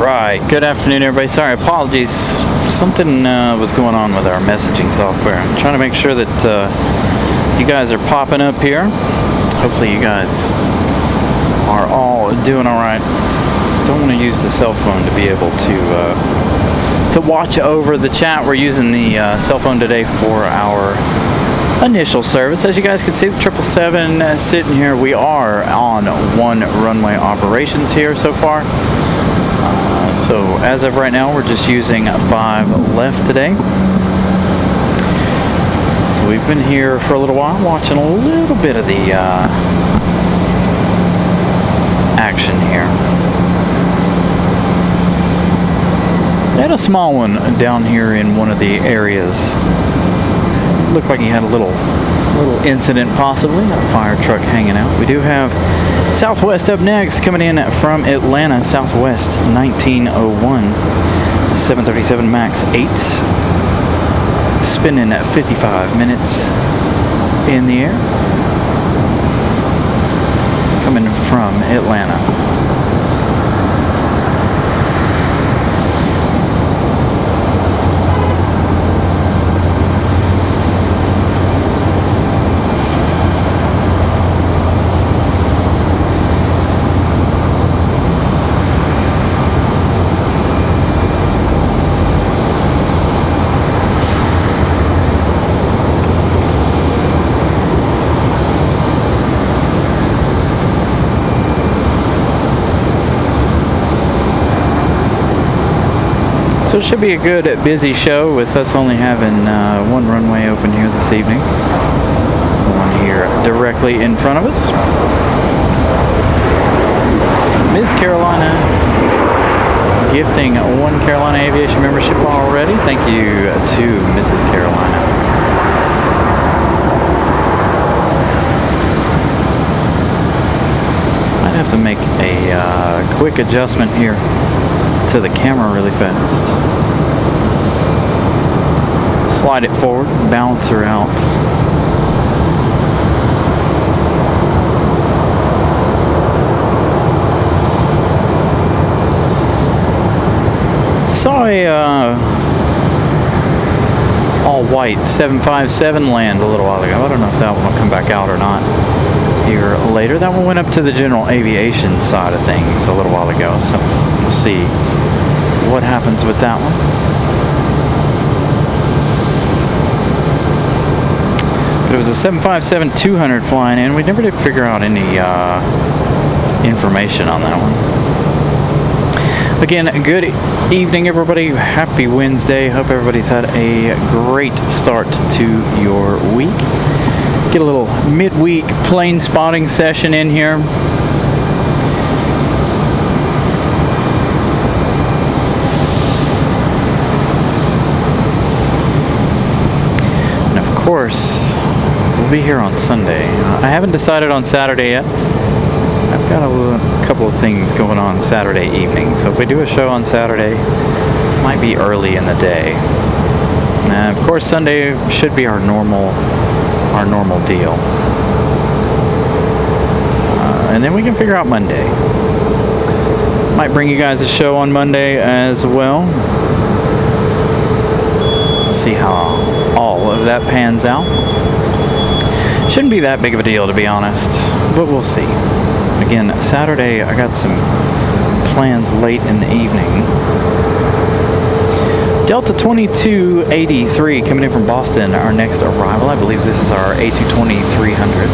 Alright, good afternoon everybody. Sorry, apologies. Something was going on with our messaging software. I'm trying to make sure that you guys are popping up here. Hopefully you guys are all doing alright. Don't want to use the cell phone to be able to watch over the chat. We're using the cell phone today for our initial service. As you guys can see, the 777 sitting here. We are on one runway operations here so far. So as of right now, we're just using 5 left today. So we've been here for a little while, watching a little bit of the action here. They had a small one down here in one of the areas. Looked like he had a little incident, possibly a fire truck hanging out. We do have Southwest up next, coming in from Atlanta, Southwest 1901, 737 MAX 8, spinning at 55 minutes in the air, coming from Atlanta. So it should be a good, busy show with us only having one runway open here this evening. One here directly in front of us. Miss Carolina gifting 1 Carolina Aviation membership already. Thank you to Mrs. Carolina. Might have to make a quick adjustment here to the camera really fast. Slide it forward, balance her out. Saw a all white 757 land a little while ago. I don't know if that one will come back out or not here later. That one went up to the general aviation side of things a little while ago, so we'll see what happens with that one. But it was a 757-200 flying in. We never did figure out any information on that one. Again, good evening everybody. Happy Wednesday. Hope everybody's had a great start to your week. Get a little midweek plane spotting session in here. And of course, we'll be here on Sunday. I haven't decided on Saturday yet. I've got a couple of things going on Saturday evening. So if we do a show on Saturday, it might be early in the day. And of course, Sunday should be our normal deal. And then we can figure out Monday. Might bring you guys a show on Monday as well. See how all of that pans out. Shouldn't be that big of a deal, to be honest, but we'll see. Again, Saturday I got some plans late in the evening. Delta 2283 coming in from Boston, our next arrival. I believe this is our A220-300.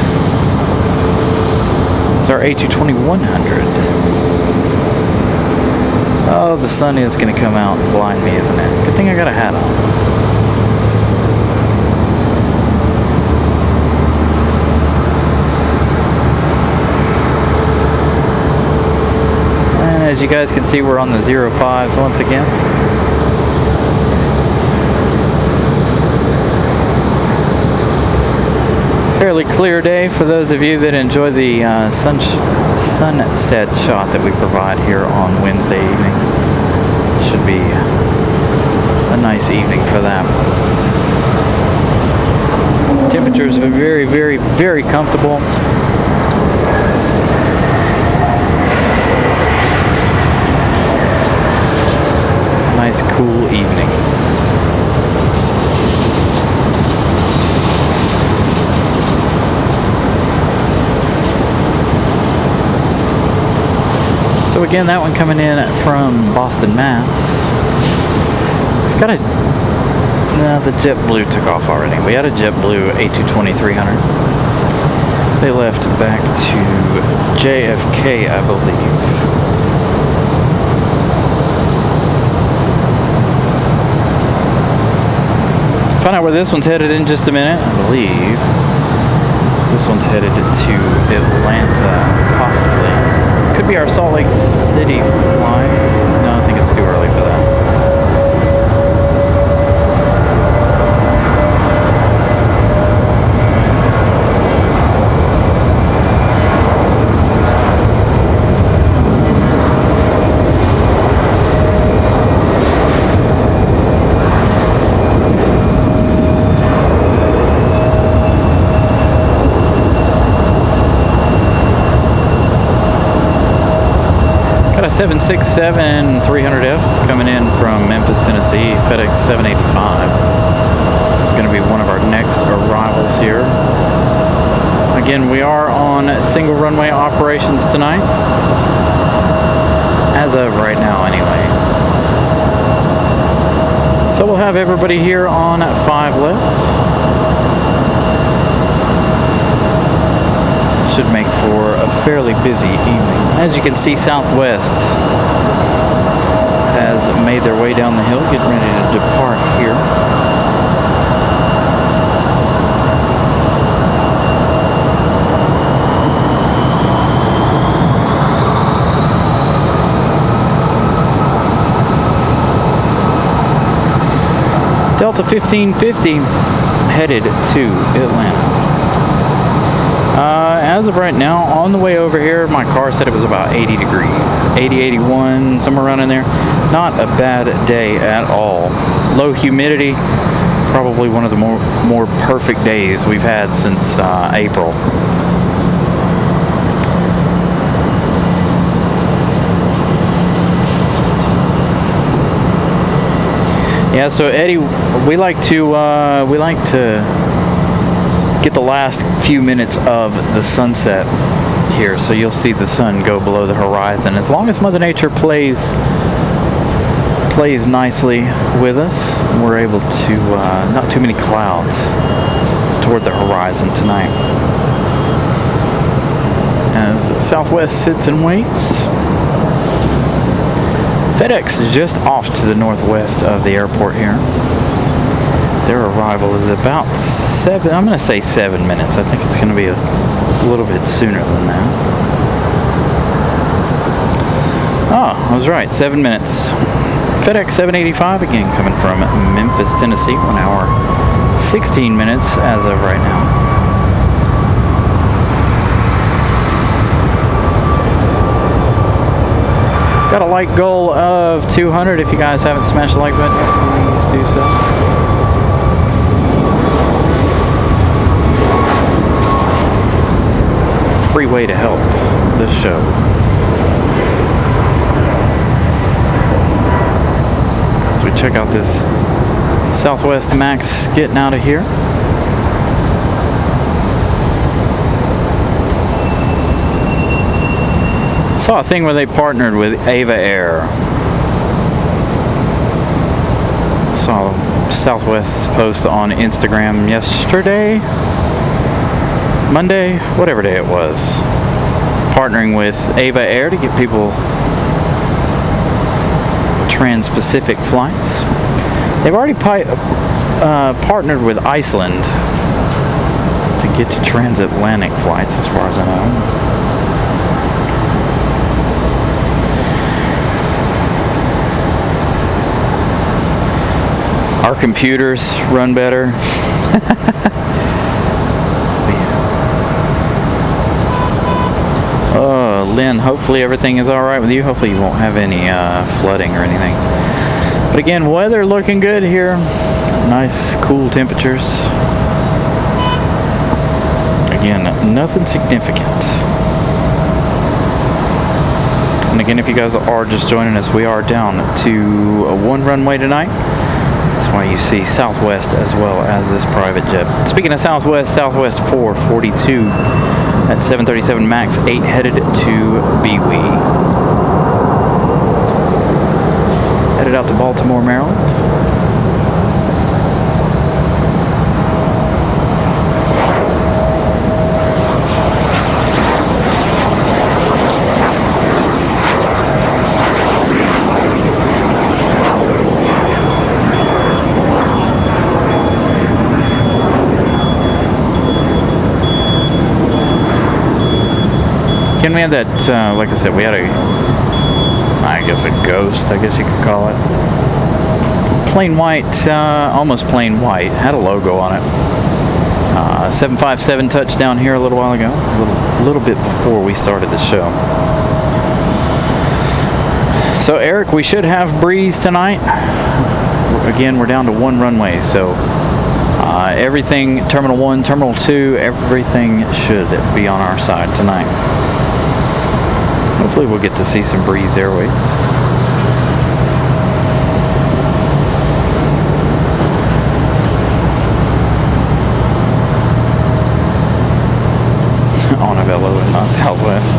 It's our A220-100. Oh, the sun is going to come out and blind me, isn't it? Good thing I got a hat on. And as you guys can see, we're on the 05s once again. Fairly clear day for those of you that enjoy the sunset shot that we provide here on Wednesday evenings. Should be a nice evening for that. Temperatures are very, very, very comfortable. nice cool evening. So again, that one coming in from Boston, Mass. We've got a... No, the JetBlue took off already. We had a JetBlue A220-300. They left back to JFK, I believe. Find out where this one's headed in just a minute. I believe this one's headed to Atlanta, possibly. Could be our Salt Lake City flight. No, I think it's too early for that. Got a 767-300F coming in from Memphis, Tennessee, FedEx 785. Going to be one of our next arrivals here. Again, we are on single runway operations tonight. As of right now, anyway. So we'll have everybody here on 5 left. Should make for a fairly busy evening. As you can see, Southwest has made their way down the hill, getting ready to depart here. Delta 1550 headed to Atlanta. As of right now, on the way over here, my car said it was about 80 degrees. 80, 81, somewhere around in there. Not a bad day at all. Low humidity, probably one of the more perfect days we've had since April. Yeah, so Eddie, we like to get the last few minutes of the sunset here, so you'll see the sun go below the horizon. As long as Mother Nature plays nicely with us, we're able to not too many clouds toward the horizon tonight. As Southwest sits and waits. FedEx is just off to the northwest of the airport here. Their arrival is about I'm going to say 7 minutes. I think it's going to be a little bit sooner than that. Oh, I was right. 7 minutes. FedEx 785 again coming from Memphis, Tennessee. 1 hour, 16 minutes as of right now. Got a like goal of 200. If you guys haven't smashed the like button yet, please do so. Free way to help this show. So we check out this Southwest Max getting out of here. Saw a thing where they partnered with Aviation. Saw Southwest's post on Instagram yesterday. Monday, whatever day it was, partnering with Aviation to get people trans-Pacific flights. They've already partnered with Iceland to get you transatlantic flights, as far as I know. Our computers run better. Lynn, hopefully everything is all right with you. Hopefully you won't have any flooding or anything. But again, weather looking good here. Nice, cool temperatures. Again, nothing significant. And again, if you guys are just joining us, we are down to one runway tonight. That's why you see Southwest as well as this private jet. Speaking of Southwest, Southwest 442 at 737 MAX 8 headed to BWE. Headed out to Baltimore, Maryland. Again, we had that, like I said, we had I guess a ghost, I guess you could call it. Plain white, almost plain white, had a logo on it. 757 touchdown here a little while ago, a little bit before we started the show. So Eric, we should have breeze tonight. Again, we're down to one runway, so everything, Terminal 1, Terminal 2, everything should be on our side tonight. Hopefully we'll get to see some Breeze Airways. On a Velo and not Southwest.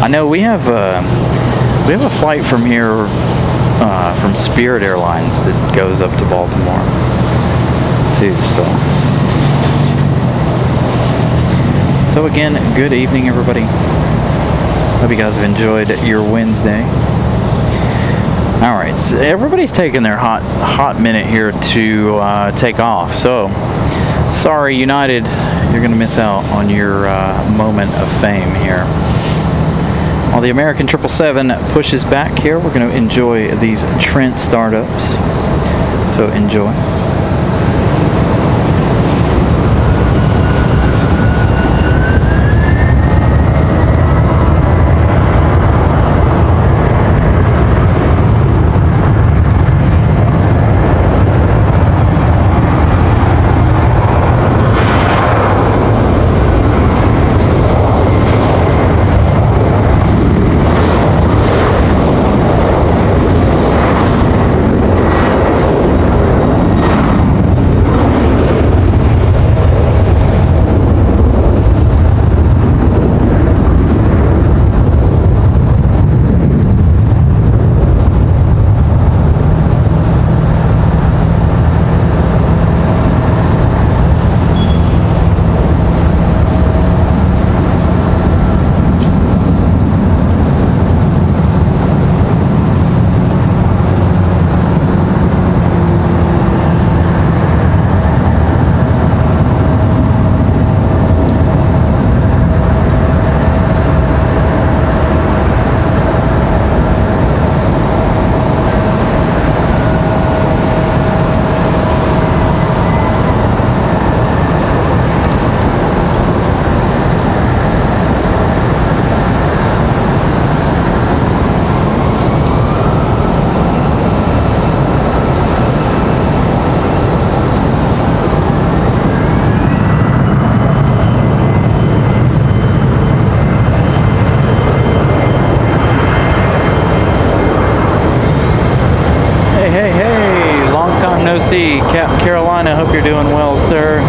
I know we have a flight from here from Spirit Airlines that goes up to Baltimore too. So again, good evening, everybody. Hope you guys have enjoyed your Wednesday. All right, so everybody's taking their hot minute here to take off. So, sorry, United, you're going to miss out on your moment of fame here. While the American 777 pushes back here, we're going to enjoy these Trent startups. So enjoy. See, Cap Carolina, hope you're doing well, sir.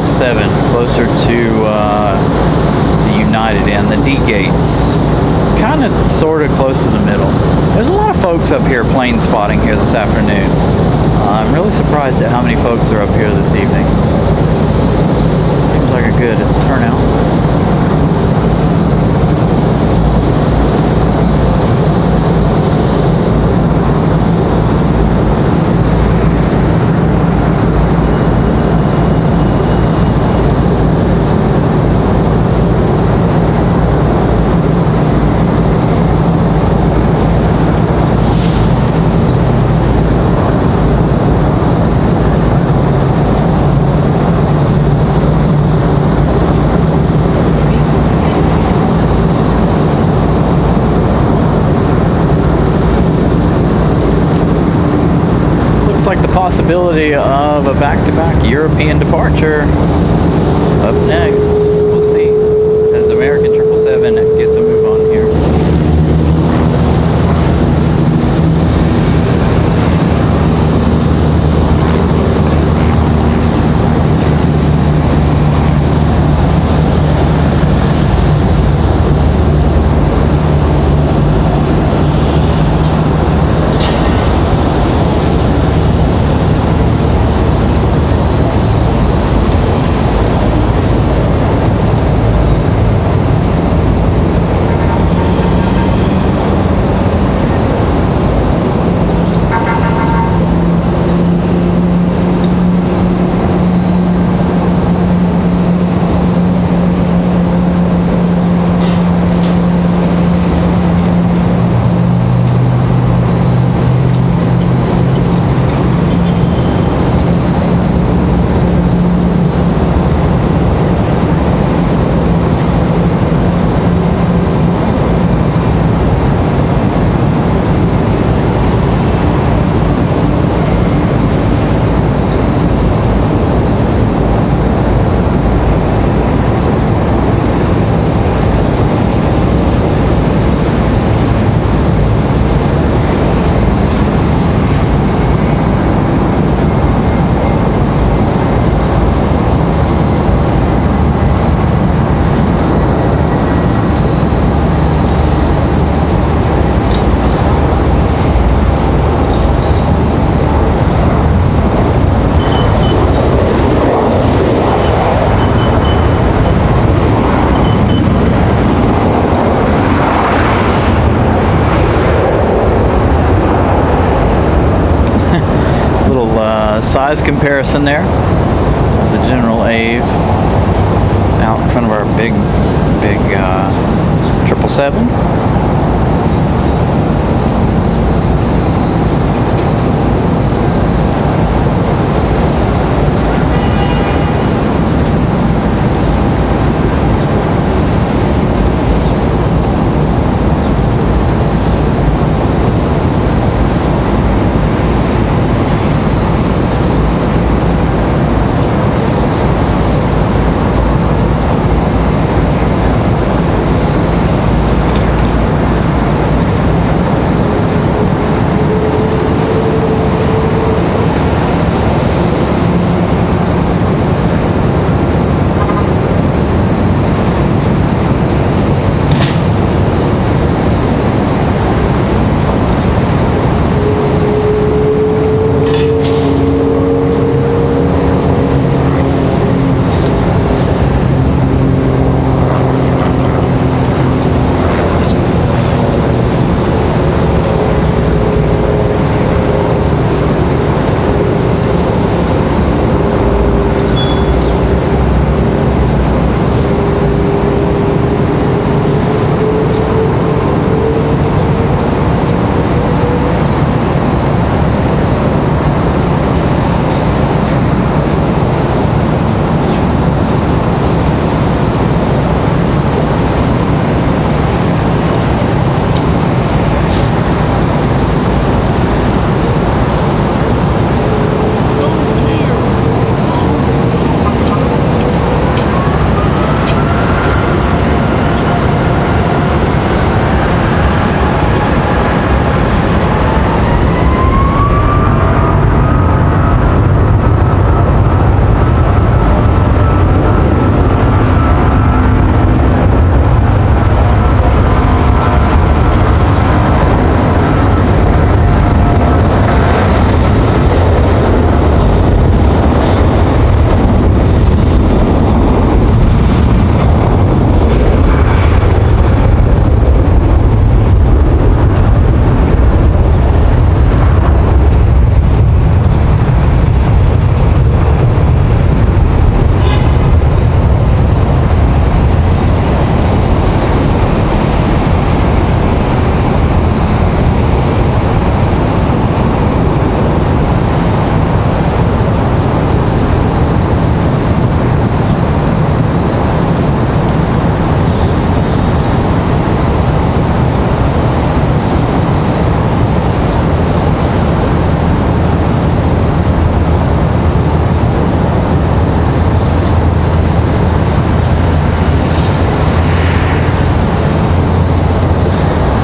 777, closer to the United end, the D gates. Kind of, sort of close to the middle. There's a lot of folks up here plane spotting here this afternoon. I'm really surprised at how many folks are up here this evening. So it seems like a good turnout. Like the possibility of a back-to-back European departure up next. We'll see as American 777 gets a move on here. Size comparison there of the General Ave out in front of our big 777.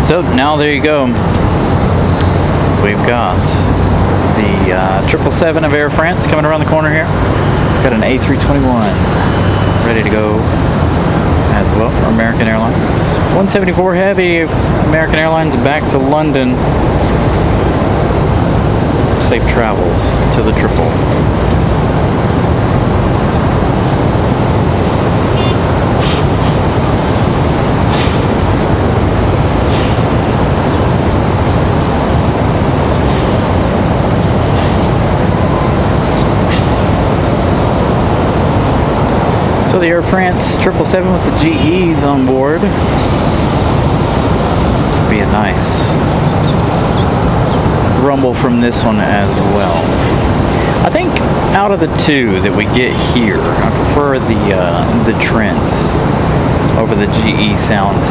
So now there you go. We've got the 777 of Air France coming around the corner here. We've got an A321 ready to go as well for American Airlines. 174 Heavy of American Airlines back to London. Safe travels to the triple. So the Air France 777 with the GEs on board. Be a nice rumble from this one as well. I think out of the two that we get here, I prefer the Trents over the GE sound.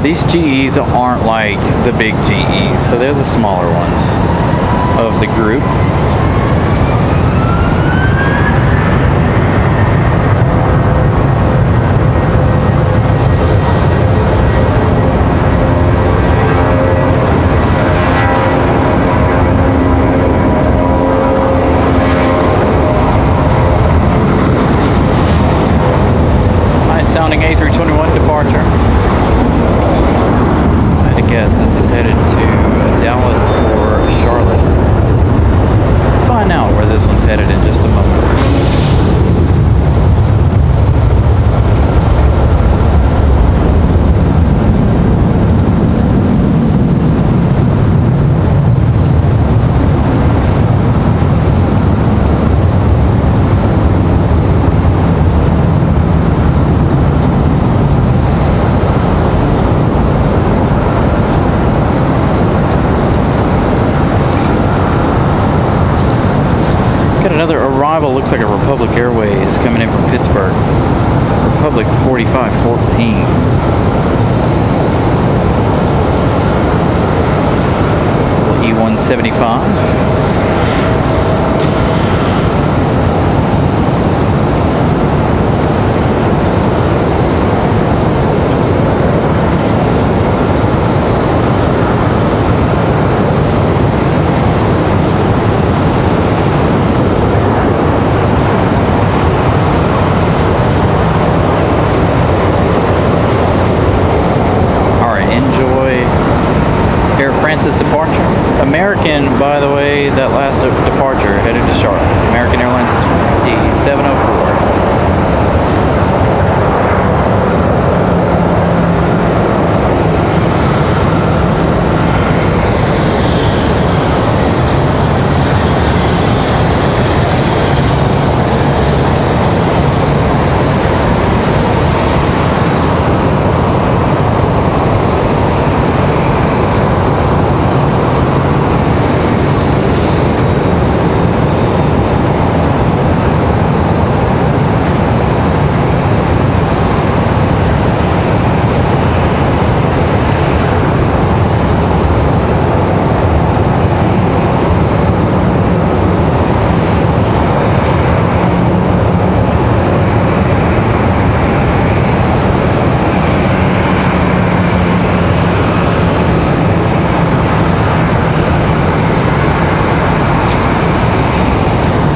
These GEs aren't like the big GEs, so they're the smaller ones of the group. Sounding A321 departure. I had to guess this is headed to Dallas or Charlotte. We'll find out where this one's headed in just a moment. Got another arrival, looks like a Republic Airways coming in from Pittsburgh. Republic 4514. E175. Departure. American, by the way, that last departure headed to Charlotte. American Airlines 2704.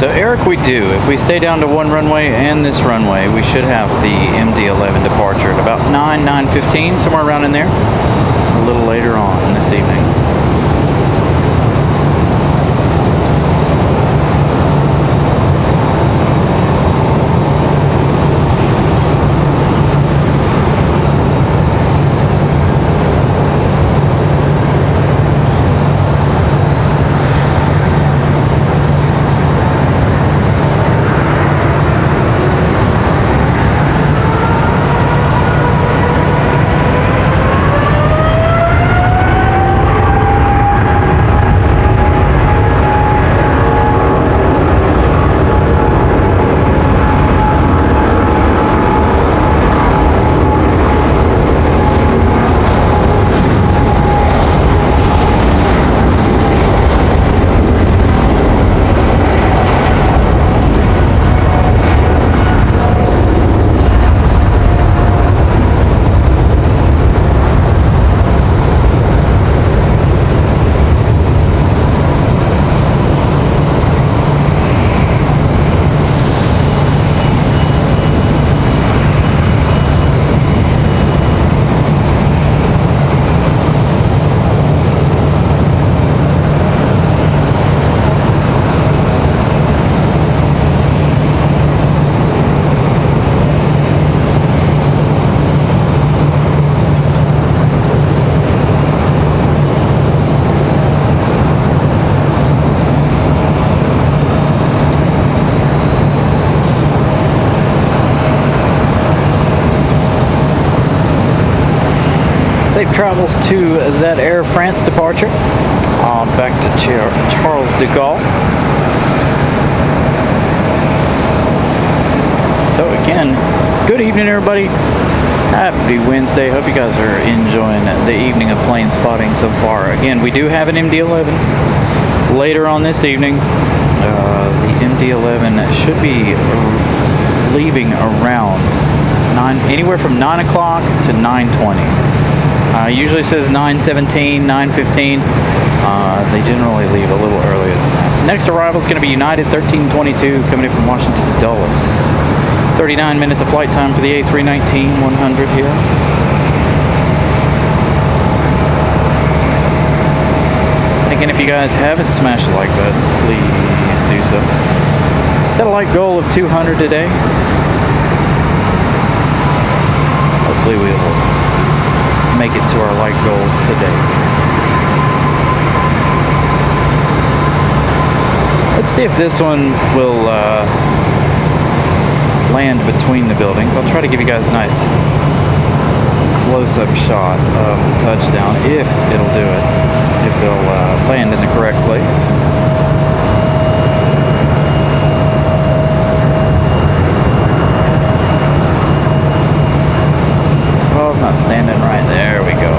So Eric, we do. If we stay down to one runway and this runway, we should have the MD-11 departure at about 9:15, somewhere around in there, a little later on this evening. Safe travels to that Air France departure. Back to Charles de Gaulle. So again, good evening everybody. Happy Wednesday. Hope you guys are enjoying the evening of plane spotting so far. Again, we do have an MD-11 later on this evening. The MD-11 should be leaving around anywhere from 9 o'clock to 9:20. Usually says 9:17, 9:15. They generally leave a little earlier than that. Next arrival is going to be United 1322 coming in from Washington Dulles. 39 minutes of flight time for the A319-100 here. And again, if you guys haven't smashed the like button, please do so. Set a like goal of 200 today. Hopefully we will make it to our like goals today. Let's see if this one will land between the buildings. I'll try to give you guys a nice close-up shot of the touchdown, if it'll do it, if they'll land in the correct place. Oh, I'm not standing right. There we go.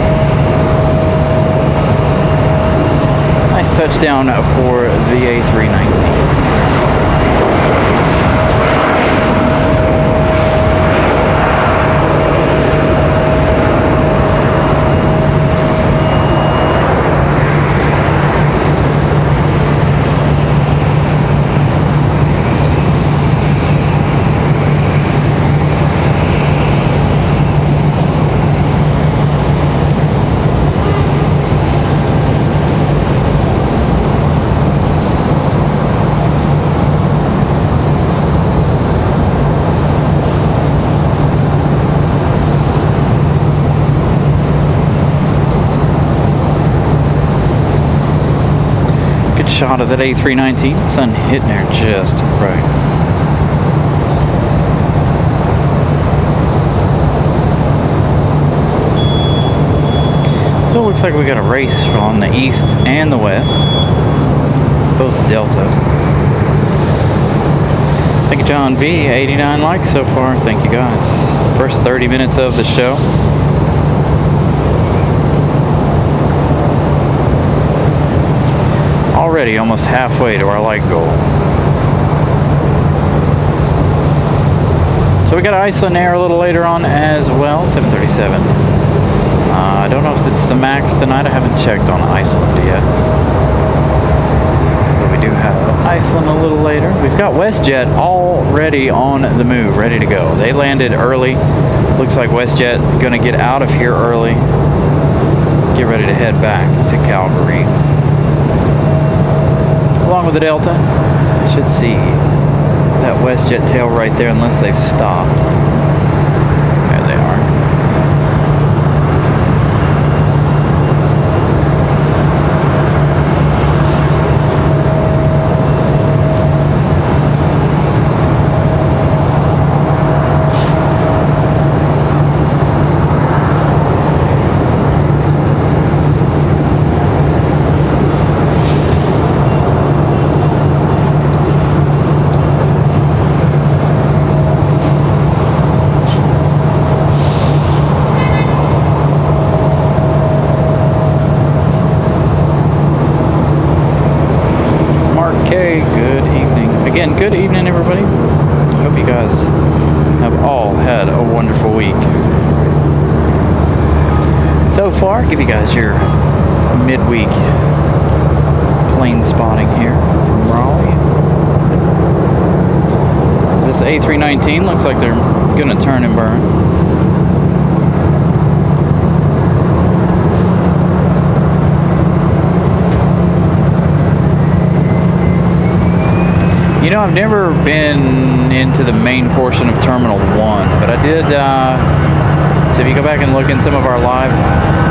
Nice touchdown for the A319. Shot of that A319, sun hitting her just right. So it looks like we got a race from the east and the west, both Delta. Thank you, John V. 89 likes so far. Thank you guys. First 30 minutes of the show. Already almost halfway to our like goal. So we got Icelandair a little later on as well, 737. I don't know if it's the max tonight. I haven't checked on Iceland yet. But we do have Iceland a little later. We've got WestJet already on the move, ready to go. They landed early. Looks like WestJet going to get out of here early. Get ready to head back to Calgary. Along with the Delta, should see that WestJet tail right there unless they've stopped. There they are. Again, good evening, everybody. Hope you guys have all had a wonderful week. So far, give you guys your midweek plane spotting here from Raleigh. This A319 looks like they're gonna turn and burn. You know, I've never been into the main portion of Terminal 1, but I did, so if you go back and look in some of our live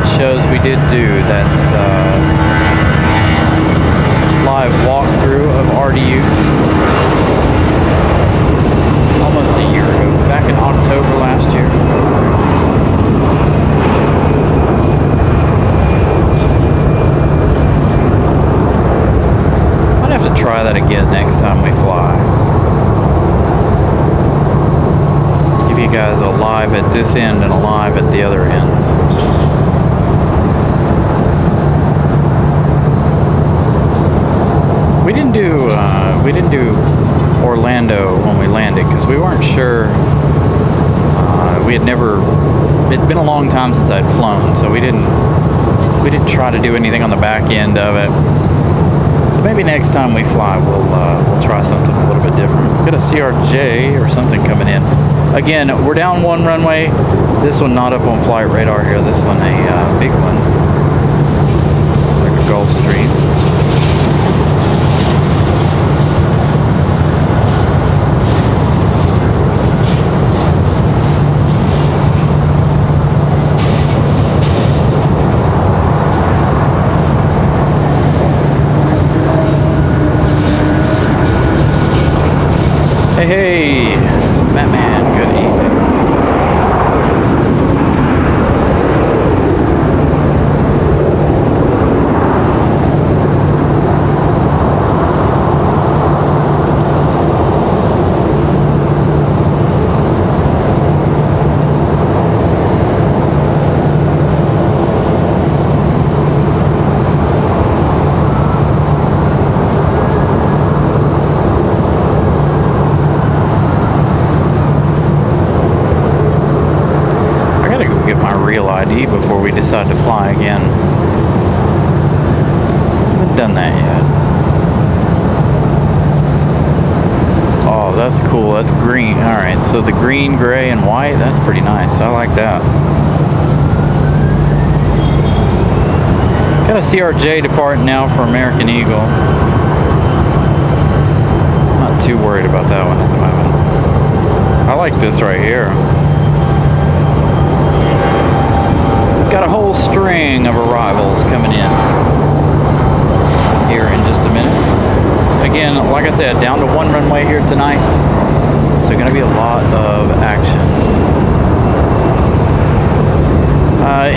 shows, we did do that live walkthrough of RDU almost a year ago, back in October last year. try that again next time we fly. Give you guys a live at this end and a live at the other end. We didn't do Orlando when we landed because we weren't sure. It'd been a long time since I'd flown, so we didn't try to do anything on the back end of it. So maybe next time we fly, we'll try something a little bit different. We've got a CRJ or something coming in. Again, we're down one runway. This one not up on flight radar here. This one a big one. Looks like a Gulfstream. Hey, Batman, good evening. ID before we decide to fly again. Haven't done that yet. Oh, that's cool. That's green. Alright, so the green, gray, and white, that's pretty nice. I like that. Got a CRJ departing now for American Eagle. Not too worried about that one at the moment. I like this right here. Got a whole string of arrivals coming in here in just a minute. Again, like I said, down to one runway here tonight, so going to be a lot of action.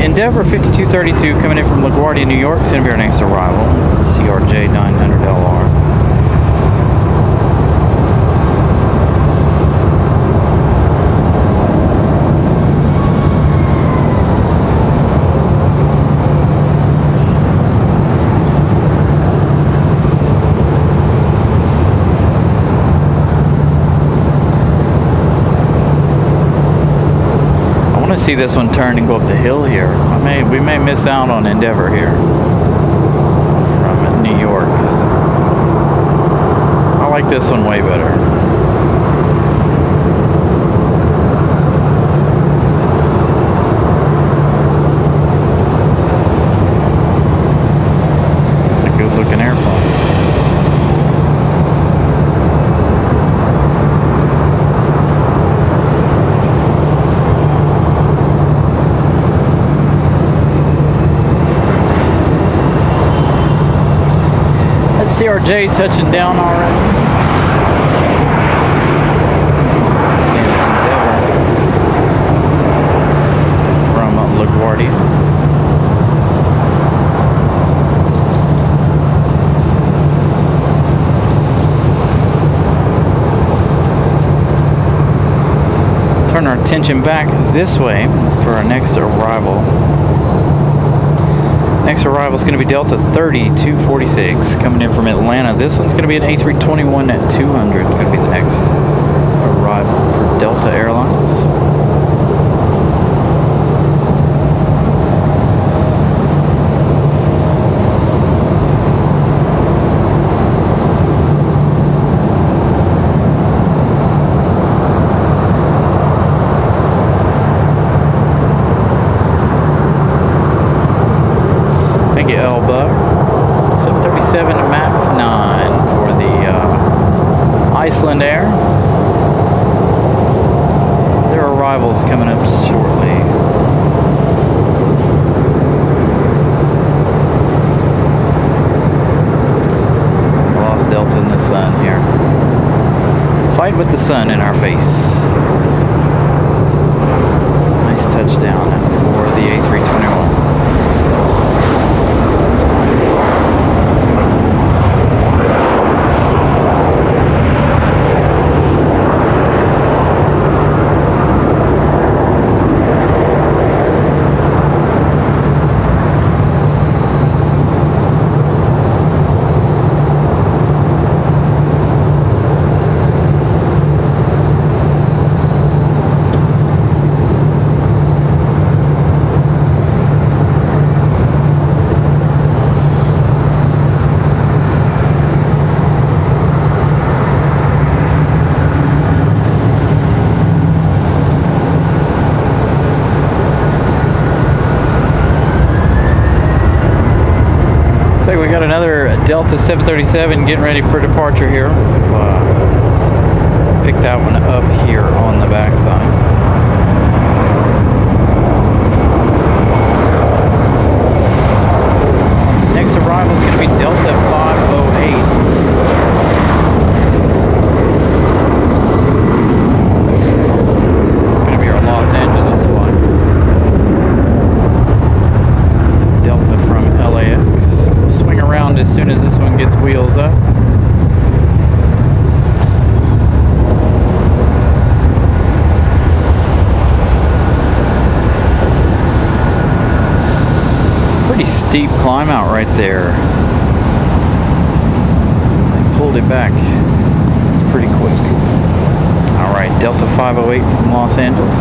Endeavor 5232 coming in from LaGuardia, New York. It's going to be our next arrival. CRJ 900LR. See this one turn and go up the hill here. We may miss out on Endeavor here from New York, 'cause I like this one way better. It's a good looking airplane. CRJ touching down already. And Endeavor from LaGuardia. Turn our attention back this way for our next arrival. Next arrival is going to be Delta 3246 coming in from Atlanta. This one's going to be an A321 at 200. Going to be the next arrival for Delta Airlines. Thank you, L Buck. 737 MAX 9 for the Icelandair. Their arrival's coming up shortly. Lost Delta in the sun here. Fight with the sun in our face. Nice touchdown for the A321. Looks like we got another Delta 737 getting ready for departure here. Picked that one up here on the backside. Next arrival is going to be Delta 508. It's going to be our Los Angeles flight. Delta from LAX. We'll swing around as soon as this one gets wheels up. Pretty steep climb out right there. They pulled it back pretty quick. Alright, Delta 508 from Los Angeles.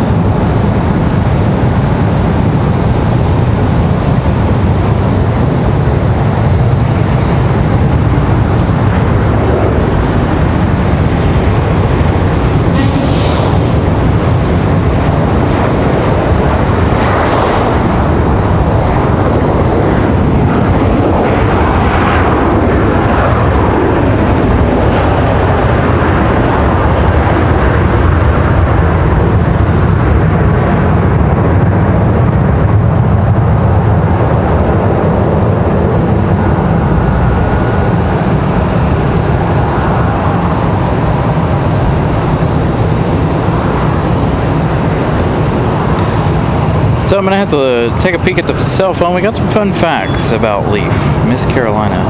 So I'm going to have to take a peek at the cell phone. We got some fun facts about Leaf. Miss Carolina.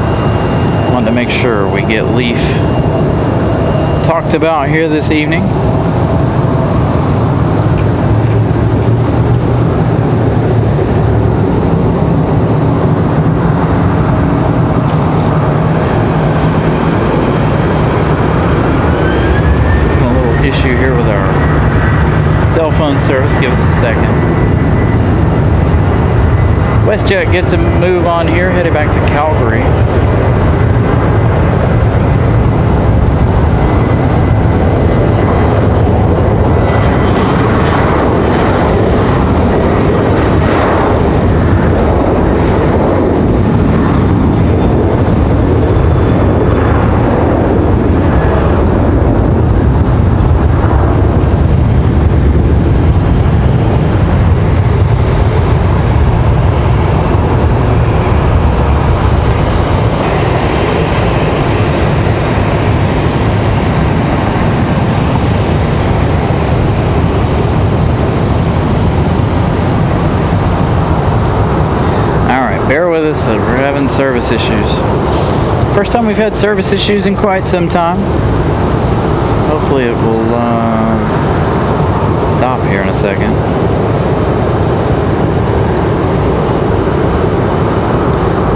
Wanted to make sure we get Leaf talked about here this evening. A little issue here with our cell phone service. Give us a second. WestJet gets a move on here, headed back to Calgary. Bear with us, we're having service issues. First time we've had service issues in quite some time. Hopefully it will stop here in a second.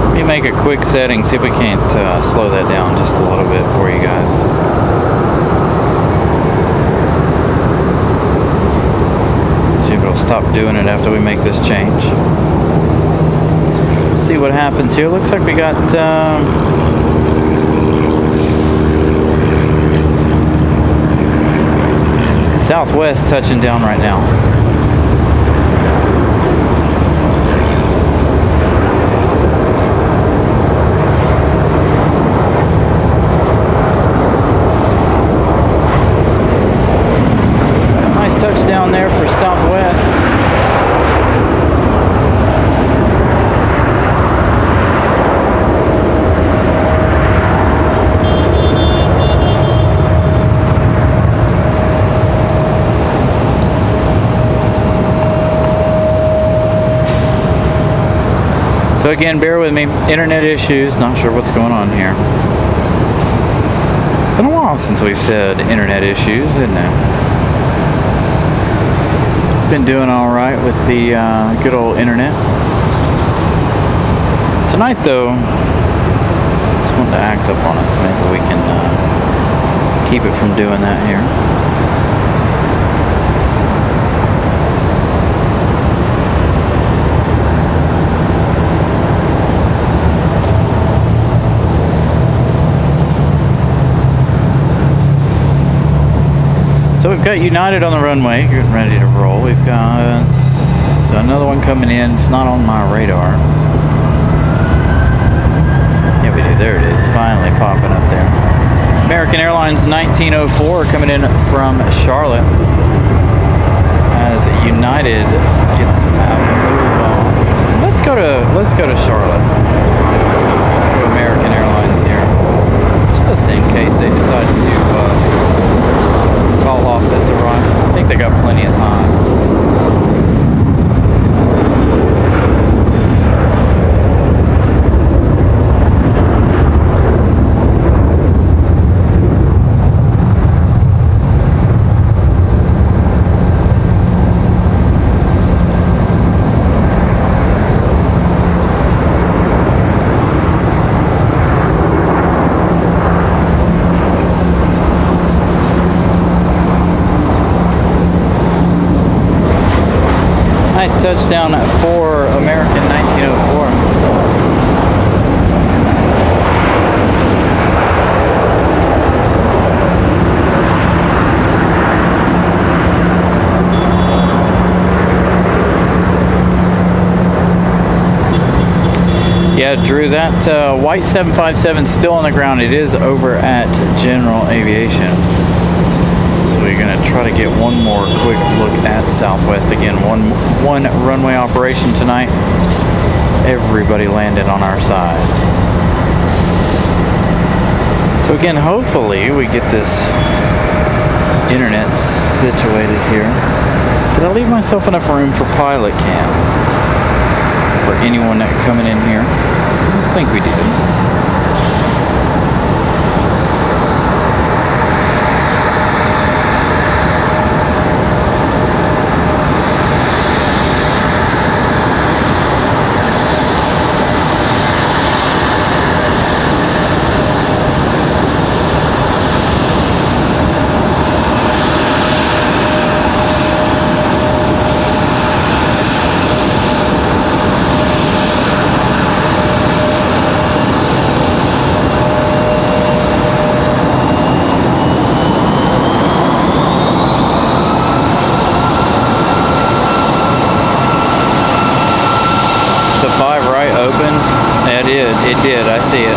Let me make a quick setting, see if we can't slow that down just a little bit for you guys. See if it'll stop doing it after we make this change. See what happens here. Looks like we got Southwest touching down right now. Nice touchdown there for Southwest. So again, bear with me. Internet issues. Not sure what's going on here. Been a while since we've said internet issues, isn't it? It's been doing all right with the good old internet. Tonight, though, it's wanting to act up on us. Maybe we can keep it from doing that here. So we've got United on the runway, getting ready to roll. We've got another one coming in. It's not on my radar. American Airlines 1904 coming in from Charlotte as United gets a move on. Let's go to Charlotte. Let's go to American Airlines here, just in case they decide to call off this arrival. I think they got plenty of time. Nice touchdown for American 1904. Yeah, Drew, that white 757 still on the ground. It is over at General Aviation. So we're going to try to get one more quick look at Southwest. Again, one runway operation tonight. Everybody landed on our side. So again, hopefully we get this internet situated here. Did I leave myself enough room for pilot cam? For anyone coming in here? I think we did. It did, I see it.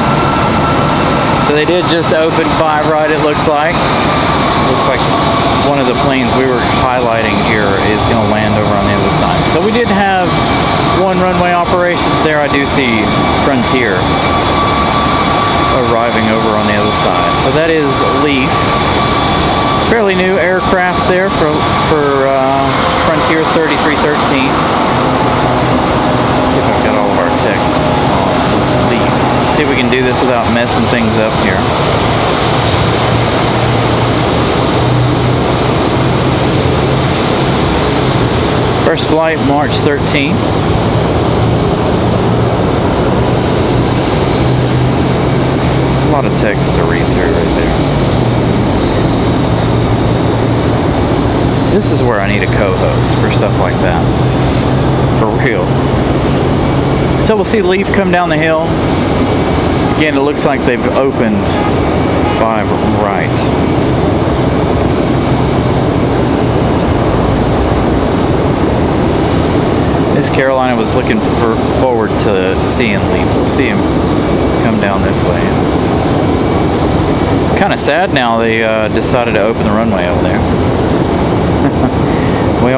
So they did just open 5 right, it looks like. Looks like one of the planes we were highlighting here is going to land over on the other side. So we did have one runway operations there. I do see Frontier arriving over on the other side. So that is Leaf. Fairly new aircraft there for Frontier 3313. Let's see if I've got all of our text. See if we can do this without messing things up here. First flight, March 13th. There's a lot of text to read through right there. This is where I need a co-host for stuff like that. For real. So we'll see Leaf come down the hill. Again, it looks like they've opened 5 right. Miss Carolina was looking forward to seeing Leaf. We'll see him come down this way. Kind of sad now they decided to open the runway over there. We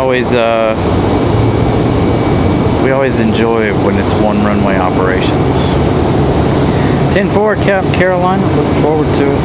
always enjoy when it's one runway operations. 10-4, Captain Carolina. Look forward to it.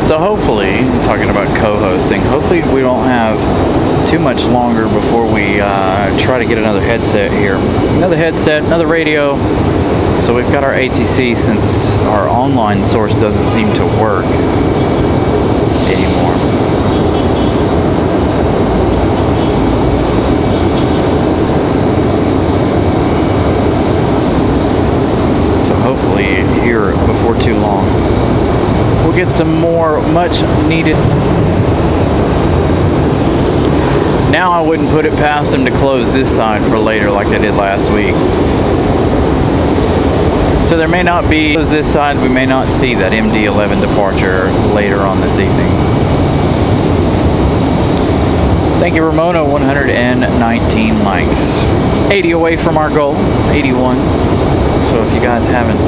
So hopefully, talking about co-hosting, hopefully we don't have too much longer before we try to get another headset here. Another headset, another radio. So we've got our ATC since our online source doesn't seem to work. anymore. So hopefully here before too long, we'll get some more much needed. Now I wouldn't put it past them to close this side for later like they did last week. So there may not be this side, we may not see that MD-11 departure later on this evening. Thank you, Ramona, 119 likes. 80 away from our goal, 81. So if you guys haven't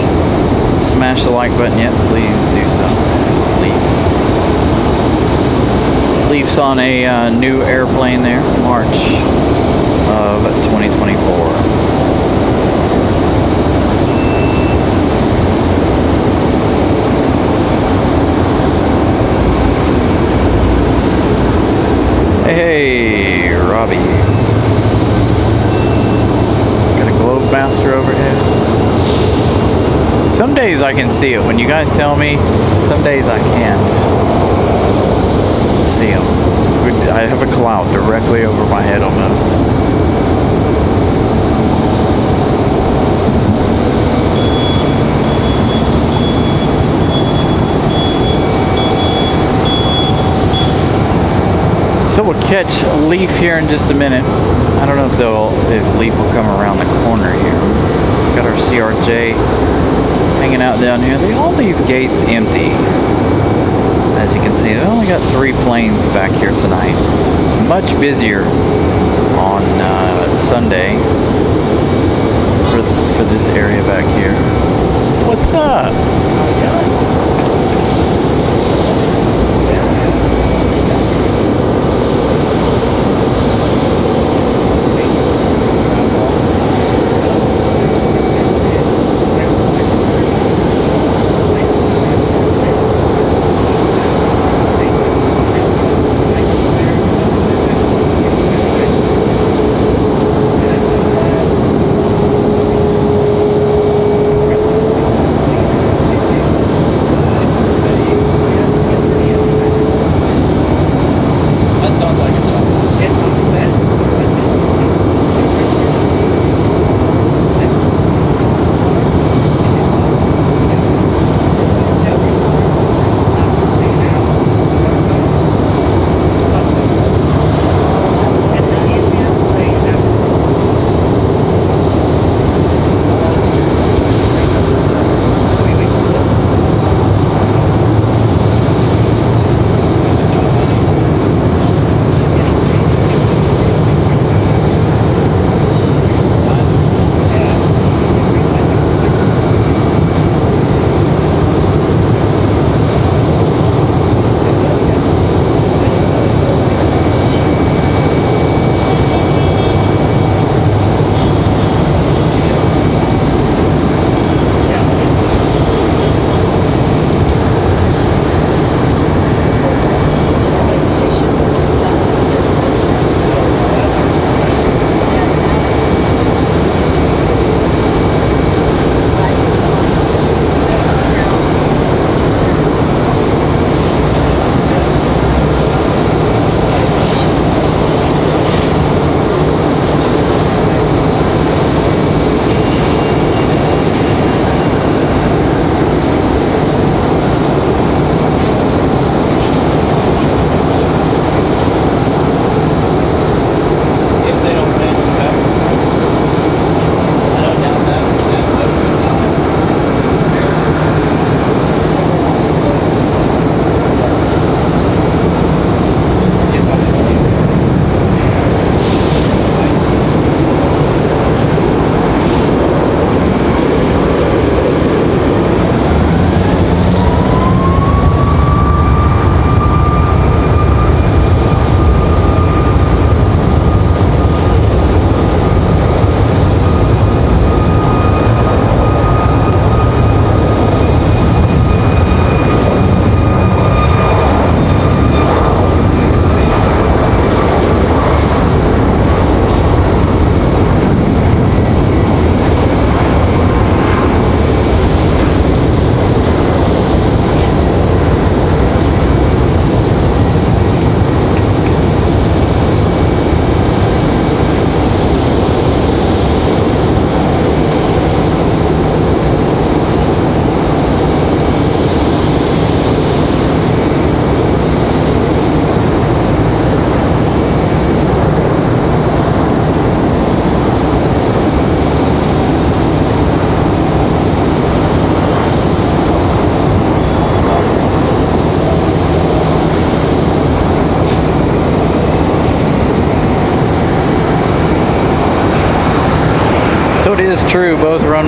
smashed the like button yet, please do so. There's Leaf's on a new airplane there, March of 2024. Hey, Robbie. Got a Globemaster overhead. Some days I can see it. When you guys tell me, some days I can't see them. I have a cloud directly over my head almost. So we'll catch Leaf here in just a minute. I don't know if Leaf will come around the corner here. Got our CRJ hanging out down here. All these gates empty. As you can see, they only got 3 planes back here tonight. It's much busier on Sunday for this area back here. What's up?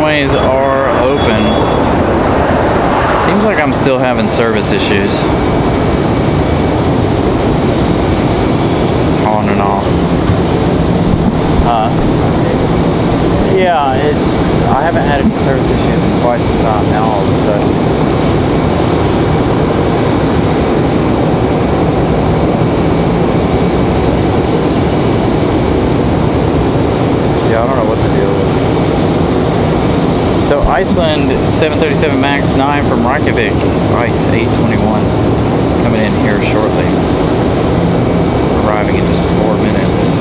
runways are open. Seems like I'm still having service issues. On and off. Yeah, I haven't had any service issues in quite some time now all of a sudden. Yeah, I don't know what the deal is. So Iceland 737 MAX 9 from Reykjavik, ICE 821, coming in here shortly. Arriving in just 4 minutes.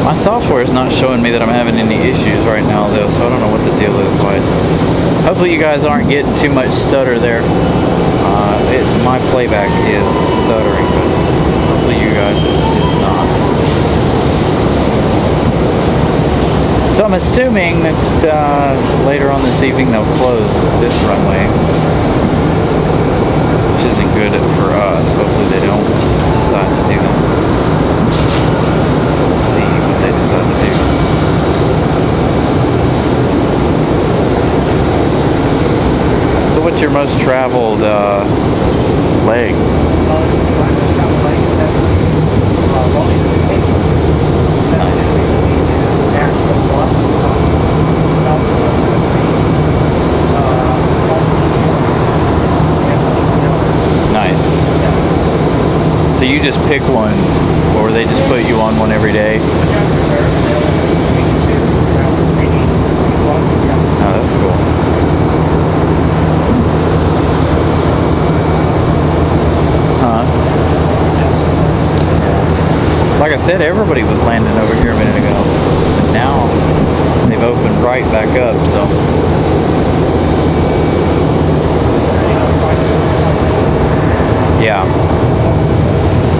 My software is not showing me that I'm having any issues right now though, so I don't know what the deal is. Why it's. Hopefully you guys aren't getting too much stutter there. My playback is stuttering, but hopefully you guys is not. So I'm assuming that later on this evening they'll close this runway, which isn't good for us. Hopefully they don't decide to do that. We'll see what they decide to do. So what's your most traveled leg? My most traveled leg is definitely Raleigh to New Haven. Nice. Nashville, it's called Knoxville, Tennessee. Nice. Yeah. So you just pick one, or they just put you on one every day? We got reserved, and we can choose which route we need. Yeah. Oh, that's cool. Like I said, everybody was landing over here a minute ago, but now they've opened right back up, so. Yeah.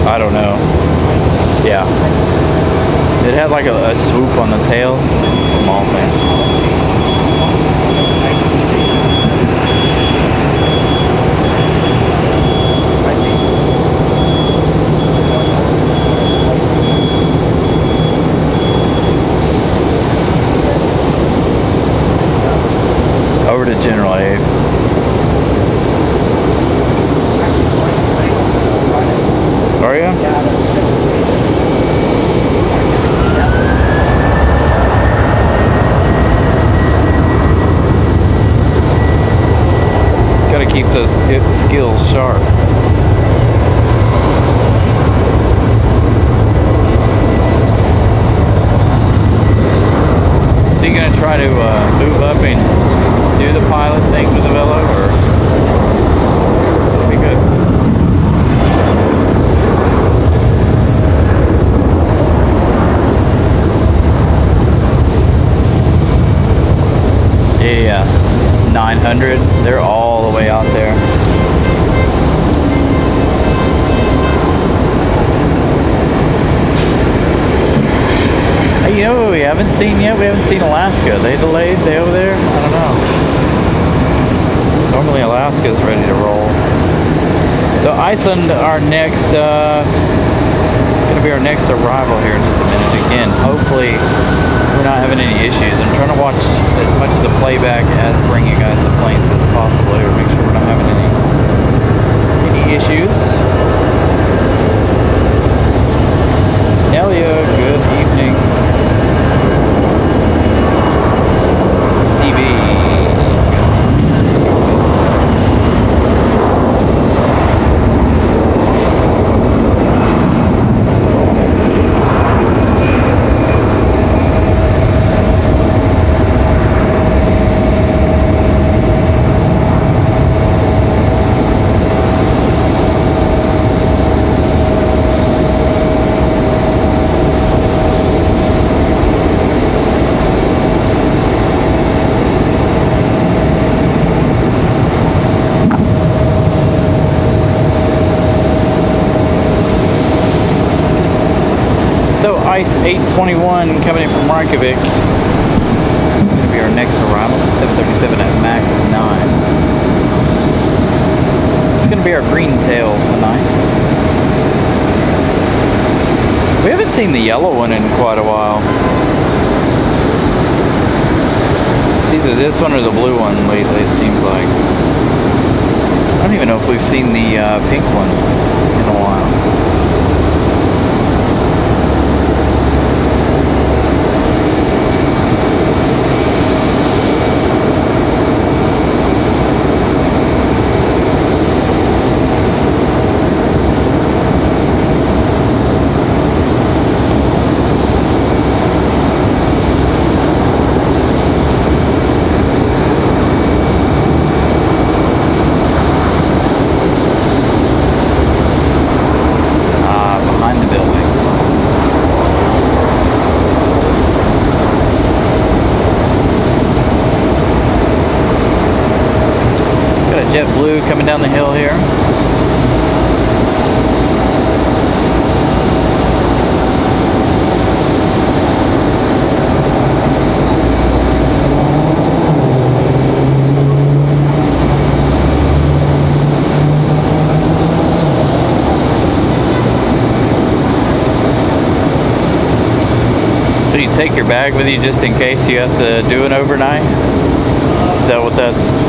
I don't know. Yeah. It had like a swoop on the tail. Small thing. Over to General Ave. Are you? Got to keep those skills sharp. So you gonna try to move up and do the pilot thing with the Velo, or that'll be good. Yeah, 900. They're all the way out there. Hey, you know what we haven't seen yet? We haven't seen Alaska. They delayed. They over there? I don't know. Normally Alaska's ready to roll. So Iceland, our next, gonna be our next arrival here in just a minute. Again, hopefully we're not having any issues. I'm trying to watch as much of the playback as bring you guys the planes as possible here, make sure we're not having any issues. Nelia, good evening. DB. Ice 821 coming in from Reykjavik. Going to be our next arrival, 737 at MAX 9. It's going to be our green tail tonight. We haven't seen the yellow one in quite a while. It's It's either this one or the blue one lately, it seems like. I don't even know if we've seen the pink one in a while. JetBlue coming down the hill here. So you take your bag with you just in case you have to do an overnight? Is that what that's?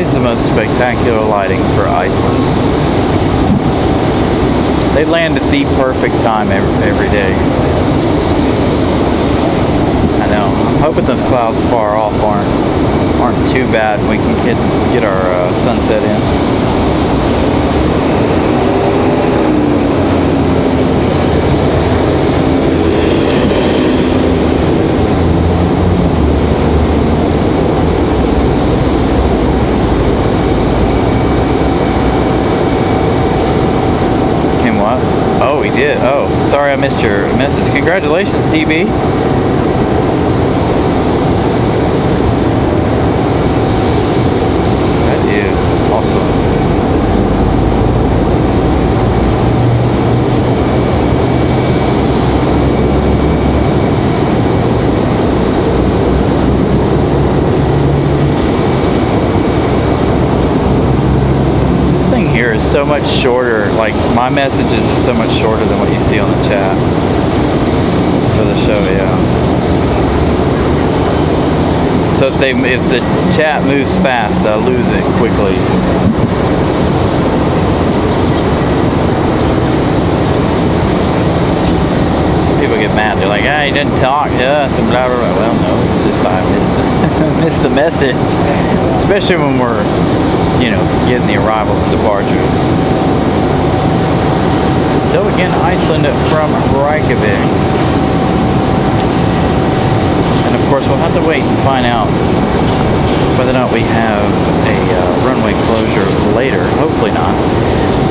The most spectacular lighting for Iceland. They land at the perfect time every day. I know. I'm hoping those clouds far off aren't too bad. We can get our sunset in. Oh, he did. Oh, sorry I missed your message. Congratulations, DB. That is awesome. Here is so much shorter. Like, my messages are so much shorter than what you see on the chat for the show. Yeah. So if the chat moves fast, I'll lose it quickly. Some people get mad. They're like, "Ah, he didn't talk." Yeah, some blah blah blah. Well, no, it's just I missed the message, especially when we're, you know, getting the arrivals and departures. So again, Iceland from Reykjavik. And of course, we'll have to wait and find out whether or not we have a runway closure later. Hopefully not.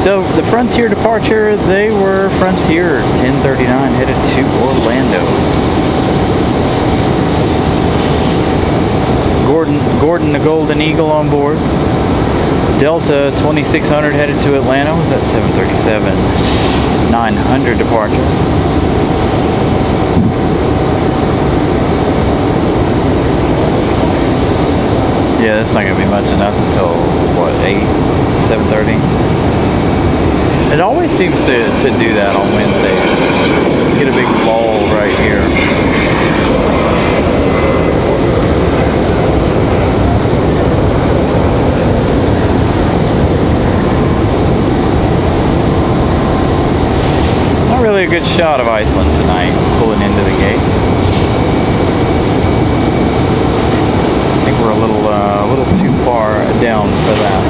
So the Frontier departure, they were Frontier 1039 headed to Orlando. Gordon the Golden Eagle on board. Delta 2600 headed to Atlanta. Was that 737-900 departure? Yeah, that's not going to be much enough until, what, 7:30? It always seems to do that on Wednesdays. Get a big lull right here. Really a good shot of Iceland tonight, pulling into the gate. I think we're a little too far down for that.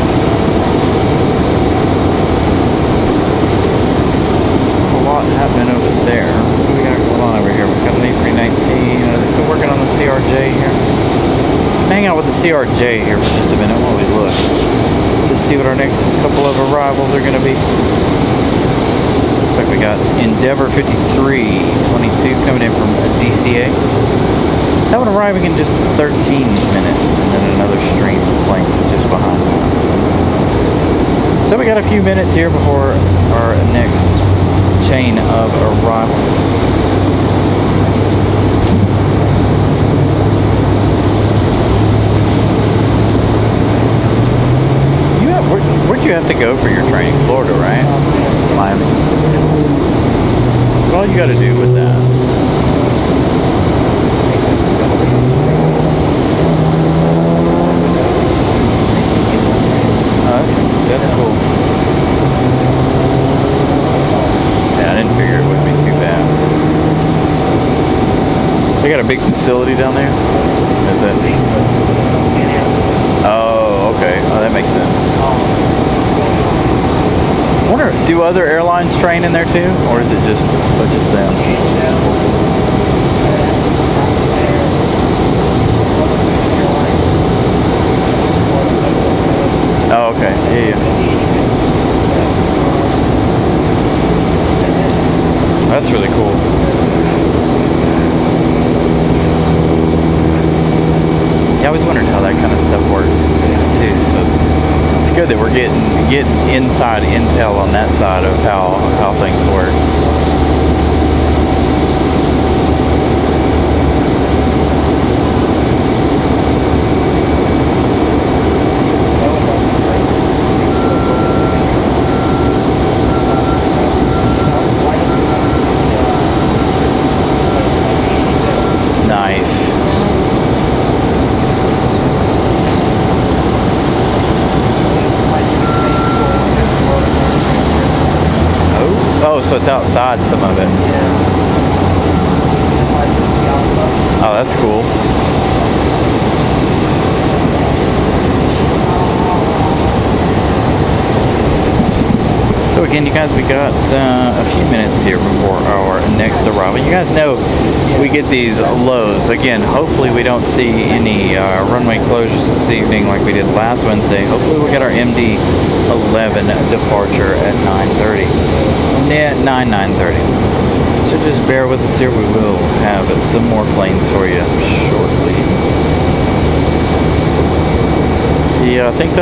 There's a lot happening over there. What do we got going on over here? We've got an A319. Are they still working on the CRJ here? Can hang out with the CRJ here for just a minute while we look to see what our next couple of arrivals are going to be. Looks like we got Endeavor 5322 coming in from DCA. That one arriving in just 13 minutes, and then another stream of planes just behind that. So we got a few minutes here before our next chain of arrivals. Where'd you have to go for your training? Florida, right? Miami. What all you got to do with that? That's cool. Yeah, I didn't figure it would be too bad. They got a big facility down there? Is that? Oh, okay. Oh, that makes sense. I wonder, do other airlines train in there too? Or is it just them? Oh, okay. Yeah. That's really cool. Yeah, I always wondered how that kind of stuff worked too. So it's good that we're getting inside intel on that side of how things work. So it's outside some of it. Oh, that's cool. So again, you guys, we got a few minutes here before our next arrival. You guys know we get these lows. Again, hopefully we don't see any runway closures this evening like we did last Wednesday. Hopefully we get our MD-11 departure at 9:30. 9:30. So just bear with us here. We will have some more planes for you shortly. Yeah, I think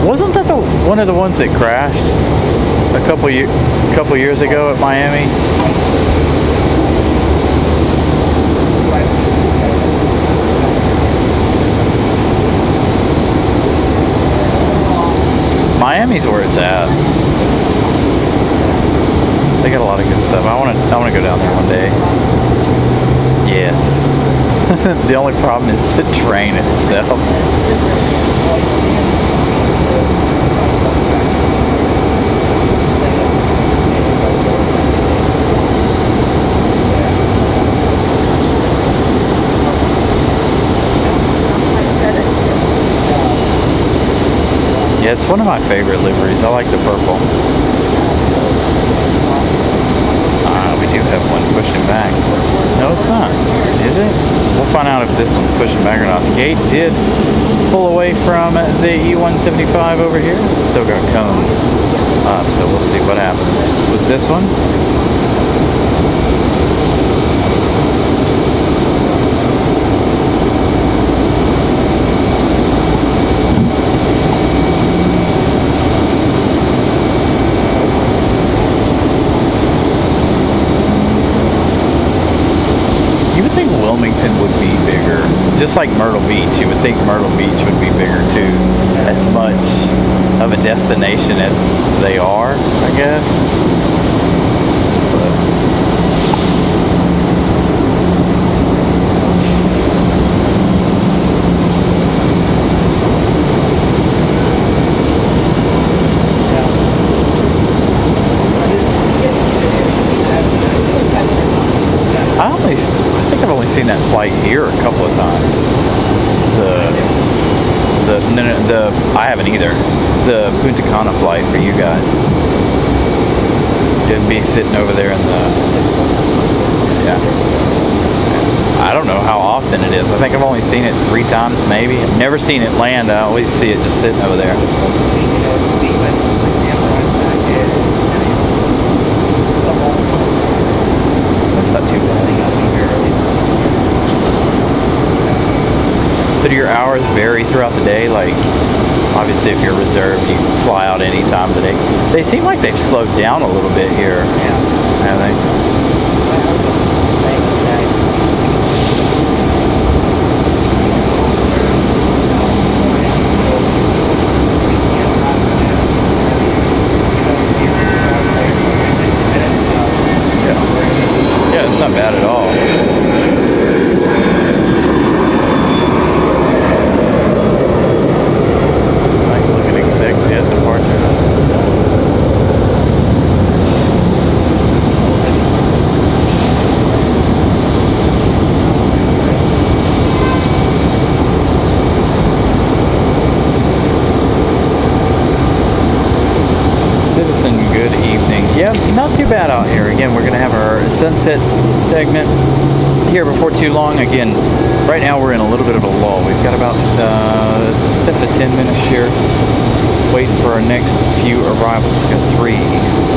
wasn't that one of the ones that crashed a couple years ago at Miami? Miami's where it's at. They got a lot of good stuff. I want to go down there one day. Yes. The only problem is the train itself. Yeah, it's one of my favorite liveries. I like the purple. We do have one pushing back. No, it's not. Is it? We'll find out if this one's pushing back or not. The gate did pull away from the E175 over here. It's still got cones up, so we'll see what happens with this one. Would be bigger, just like Myrtle Beach. You would think Myrtle Beach would be bigger too, as much of a destination as they are, I guess. I think I've only seen that flight here a couple of times. I haven't either. The Punta Cana flight for you guys. It'd be sitting over there in the. Yeah. I don't know how often it is. I think I've only seen it 3 times, maybe. I've never seen it land. I always see it just sitting over there. That's not too bad. So do your hours vary throughout the day. Like, obviously, if you're reserved, you can fly out any time of the day. They seem like they've slowed down a little bit here. Yeah. Have they? Yeah, it's not bad at all. Nice looking exec jet departure. Citizen, good evening. Yeah, not too bad out here. Again, we're going to have our sunsets segment here before too long. Again, right now we're in a little bit of a lull. We've got about 7 to 10 minutes here waiting for our next few arrivals. We've got 3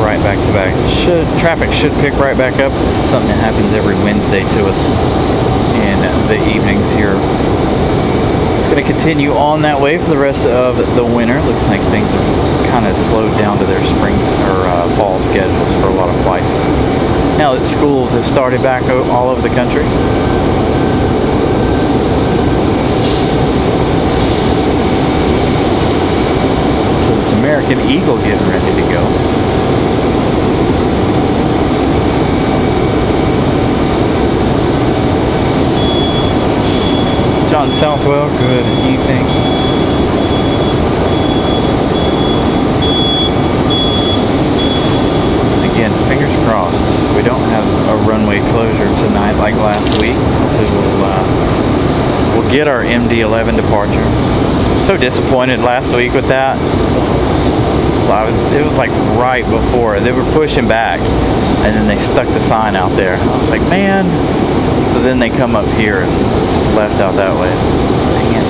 right back to back. Traffic should pick right back up. This is something that happens every Wednesday to us in the evenings here. It's going to continue on that way for the rest of the winter. Looks like things have kind of slowed down to their spring or fall schedules for a lot of flights. Now that schools have started back all over the country. So this American Eagle getting ready to go. John Southwell, good evening. Again, fingers crossed. We don't have a runway closure tonight like last week. Hopefully we'll get our MD-11 departure. So disappointed last week with that. So it was like right before. They were pushing back and then they stuck the sign out there. I was like, man. So then they come up here and left out that way. Dang it.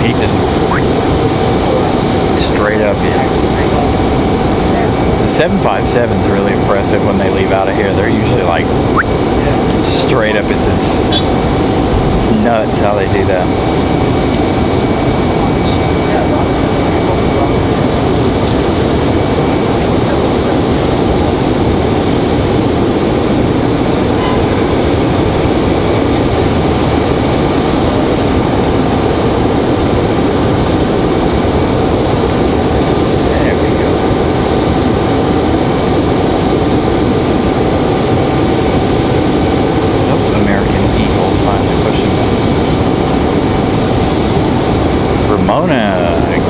He just straight up. The 757's really impressive when they leave out of here. They're usually like straight up. It's nuts how they do that.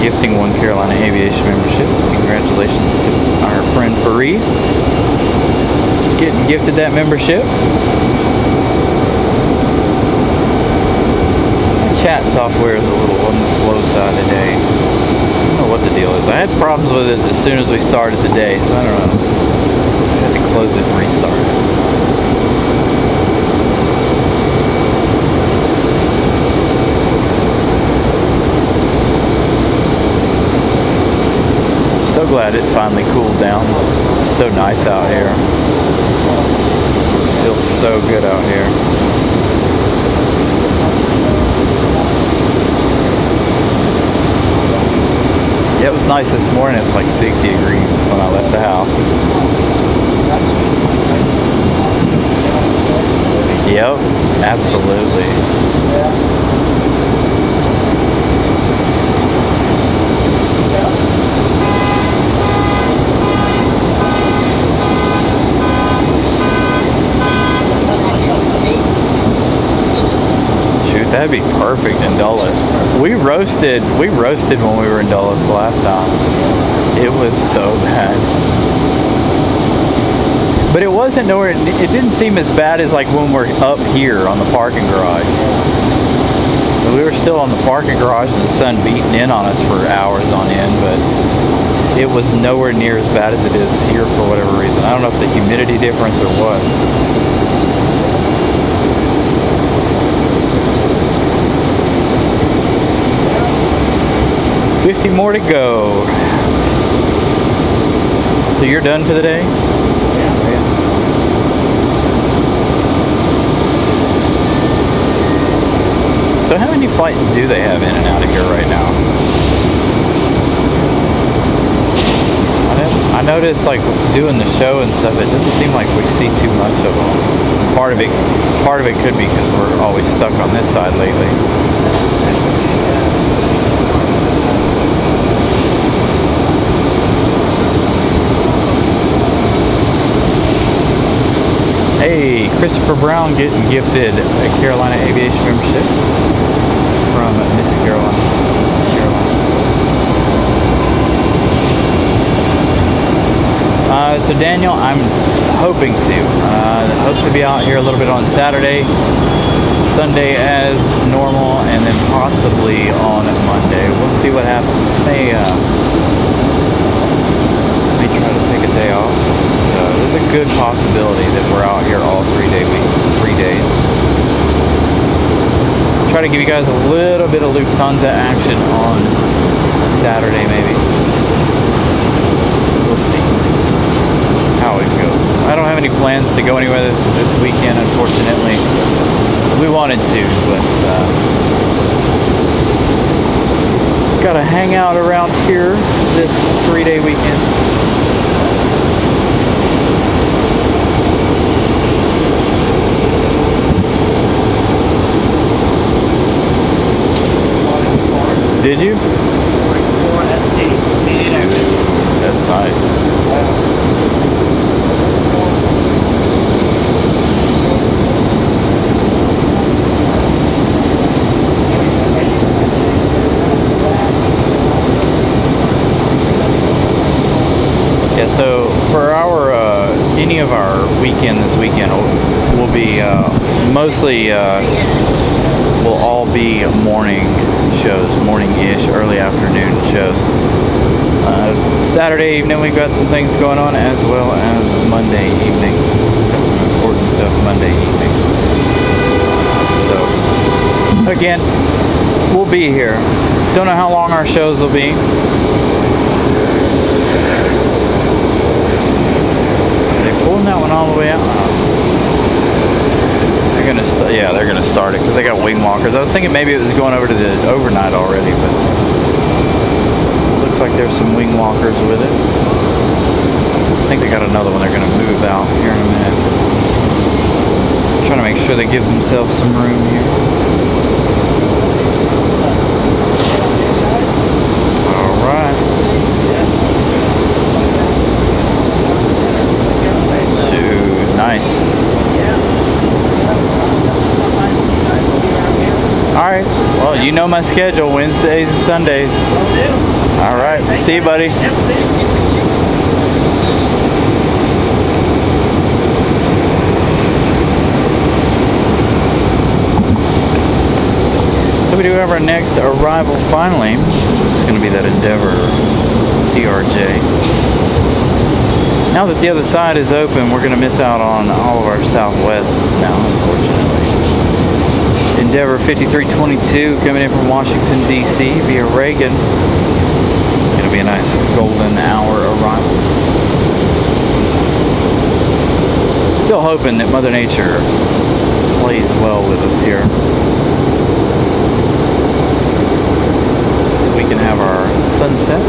Gifting one Carolina Aviation membership. Congratulations to our friend Fareed getting gifted that membership. Chat software is a little on the slow side today. I don't know what the deal is. I had problems with it as soon as we started the day, so I don't know. Just had to close it and restart it. So glad it finally cooled down. It's so nice out here. Feels so good out here. Yeah, it was nice this morning. It was like 60 degrees when I left the house. Yep, absolutely. That'd be perfect in Dulles. We roasted when we were in Dulles last time. It was so bad. But it wasn't nowhere, it didn't seem as bad as like when we're up here on the parking garage. We were still on the parking garage and the sun beating in on us for hours on end, but it was nowhere near as bad as it is here for whatever reason. I don't know if the humidity difference or what. 50 more to go. So you're done for the day? Yeah. many flights do they have in and out of here right now? I noticed, like, doing the show and stuff, it doesn't seem like we see too much of them. Part of it could be because we're always stuck on this side lately. Hey, Christopher Brown getting gifted a Carolina Aviation membership from Mrs. Carolina. So Daniel, I'm hoping to hope to be out here a little bit on Saturday, Sunday as normal, and then possibly on Monday. We'll see what happens. May try to take a day off. There's a good possibility that we're out here all 3 days. Try to give you guys a little bit of Lufthansa action on Saturday, maybe. We'll see how it goes. I don't have any plans to go anywhere this weekend, unfortunately. We wanted to, but gotta hang out around here this 3-day weekend. Did you? Explorer ST. That's nice. Yeah, so for our any of our weekend this weekend will be mostly will all be morning shows, morning-ish, early afternoon shows. Saturday evening we've got some things going on, as well as Monday evening. Got some important stuff Monday evening. So again, we'll be here. Don't know how long our shows will be. Pulling that one all the way out. They're gonna start it because they got wing walkers. I was thinking maybe it was going over to the overnight already, but looks like there's some wing walkers with it. I think they got another one they're gonna move out here in a minute. Trying to make sure they give themselves some room here. All right. Nice. Alright. Well, you know my schedule, Wednesdays and Sundays. Alright. See you, buddy. So we do have our next arrival finally. This is going to be that Endeavor CRJ. Now that the other side is open, we're going to miss out on all of our Southwests now, unfortunately. Endeavor 5322 coming in from Washington, D.C. via Reagan. Going to be a nice golden hour arrival. Still hoping that Mother Nature plays well with us here, so we can have our sunset.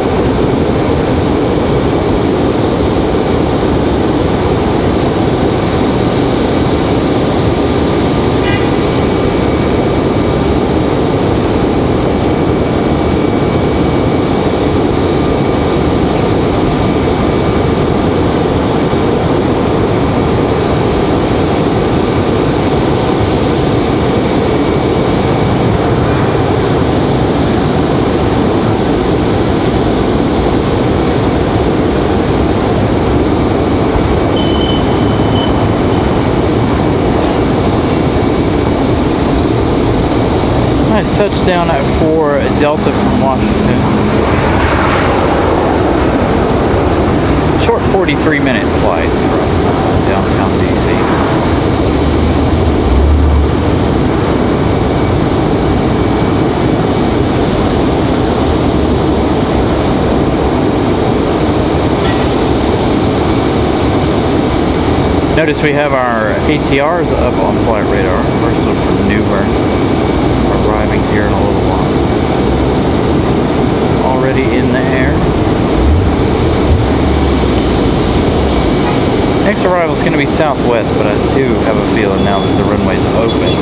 Nice touchdown for Delta from Washington. Short 43-minute flight from downtown DC. Notice we have our ATRs up on flight radar. First one from Newbern, arriving arriving here in a little while. Already in the air. Next arrival is going to be Southwest, but I do have a feeling now that the runway's open,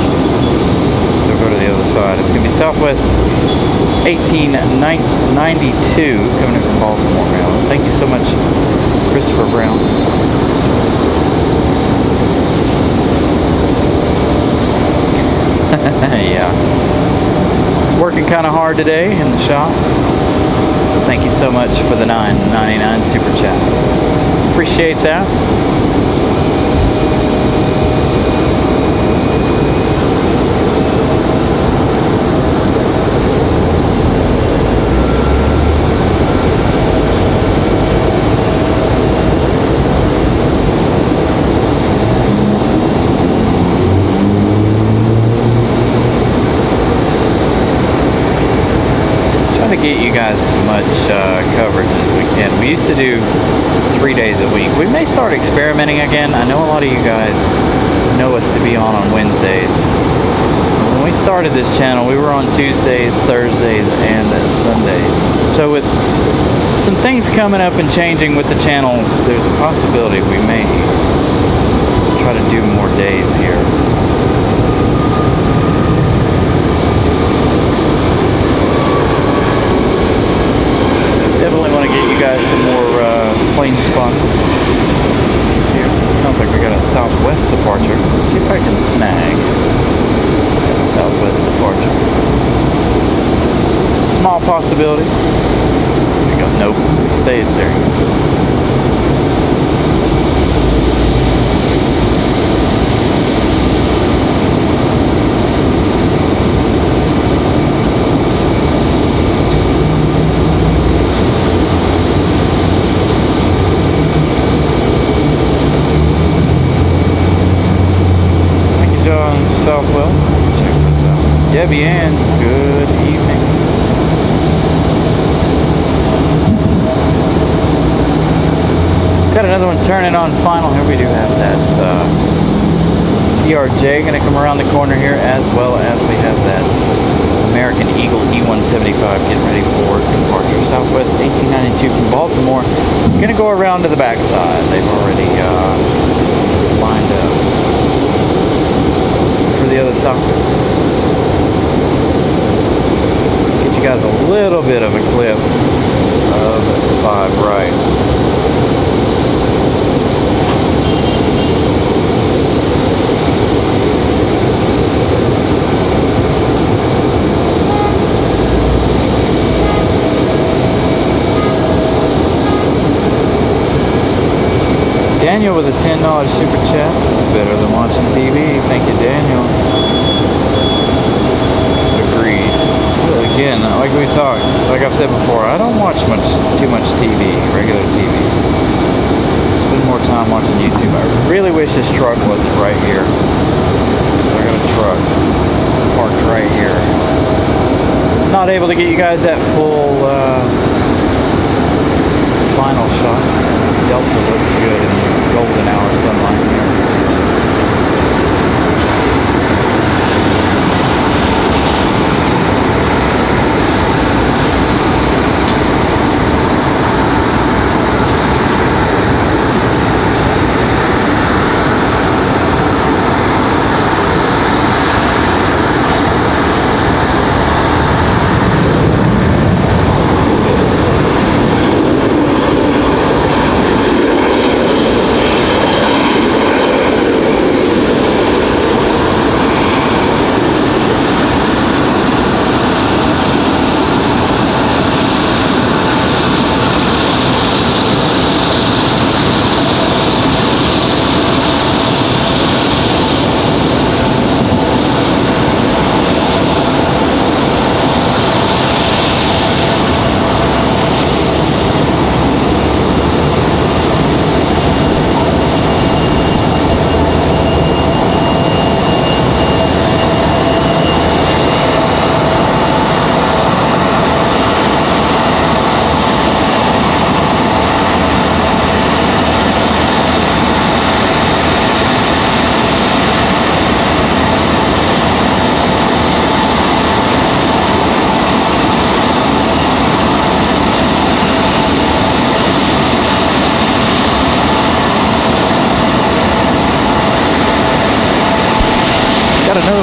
they'll go to the other side. It's going to be Southwest 1892 coming in from Baltimore, Maryland. Thank you so much, Christopher Brown. Yeah. It's working kind of hard today in the shop. So thank you so much for the $9.99 super chat. Appreciate that. To get you guys as much coverage as we can. We used to do 3 days a week. We may start experimenting again. I know a lot of you guys know us to be on Wednesdays. When we started this channel, we were on Tuesdays, Thursdays, and Sundays. So with some things coming up and changing with the channel, there's a possibility we may try to do more days here. Definitely want to get you guys some more plane spot here. Sounds like we got a Southwest departure. Let's see if I can snag a Southwest departure. Small possibility. There we go. Nope. Stayed there. Southwell. Check those out. Debbie Ann, good evening. Got another one turning on final. Here we do have that CRJ going to come around the corner here, as well as we have that American Eagle E175 getting ready for departure. Southwest 1892 from Baltimore. Going to go around to the backside. They've already lined up the other side. Get you guys a little bit of a clip of 5 right. Daniel with a $10 super chat is better than watching TV. Thank you, Daniel. Agreed. Again, like we talked, like I've said before, I don't watch too much TV, regular TV. Spend more time watching YouTube. I really wish this truck wasn't right here. So I got a truck parked right here. Not able to get you guys that full final shot. Delta looks good in the golden hour sunlight here.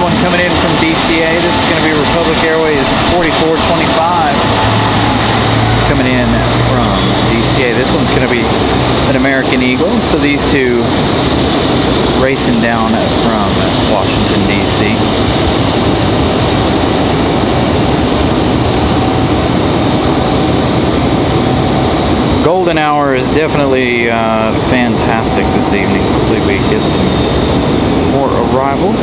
one coming in from DCA. This is going to be Republic Airways 4425 coming in from DCA. This one's going to be an American Eagle. So these two racing down from Washington, D.C. Golden hour is definitely fantastic this evening. Hopefully we get some more arrivals.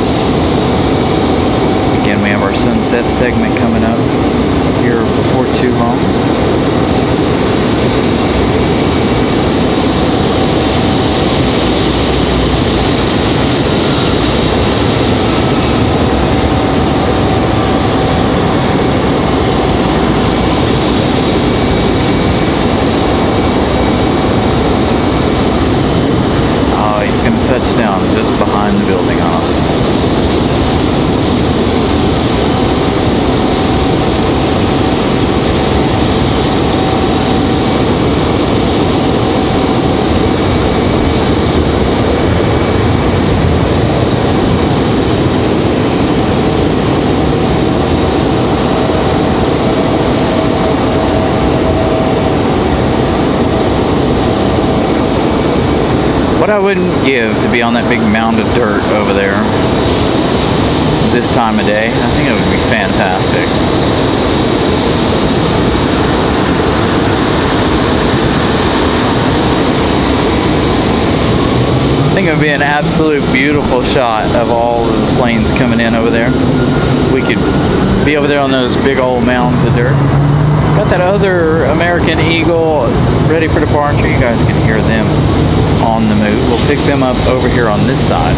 Again, we have our sunset segment coming up here before too long. Touchdown just behind the building on us. What I wouldn't give to be on that big mound of dirt over there this time of day. I think it would be fantastic. I think it would be an absolute beautiful shot of all of the planes coming in over there. If we could be over there on those big old mounds of dirt. Got that other American Eagle ready for departure. You guys can hear them on the move. We'll pick them up over here on this side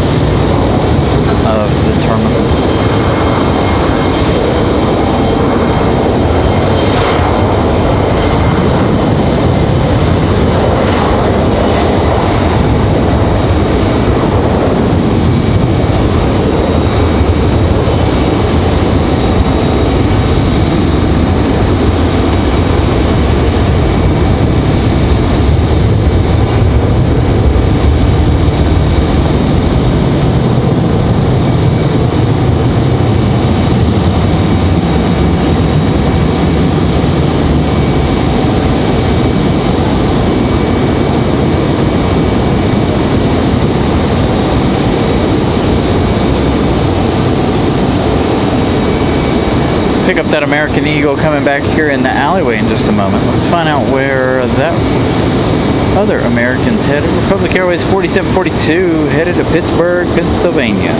of the terminal. Pick up that American Eagle coming back here in the alleyway in just a moment. Let's find out where that other American's headed. Republic Airways 4742 headed to Pittsburgh, Pennsylvania.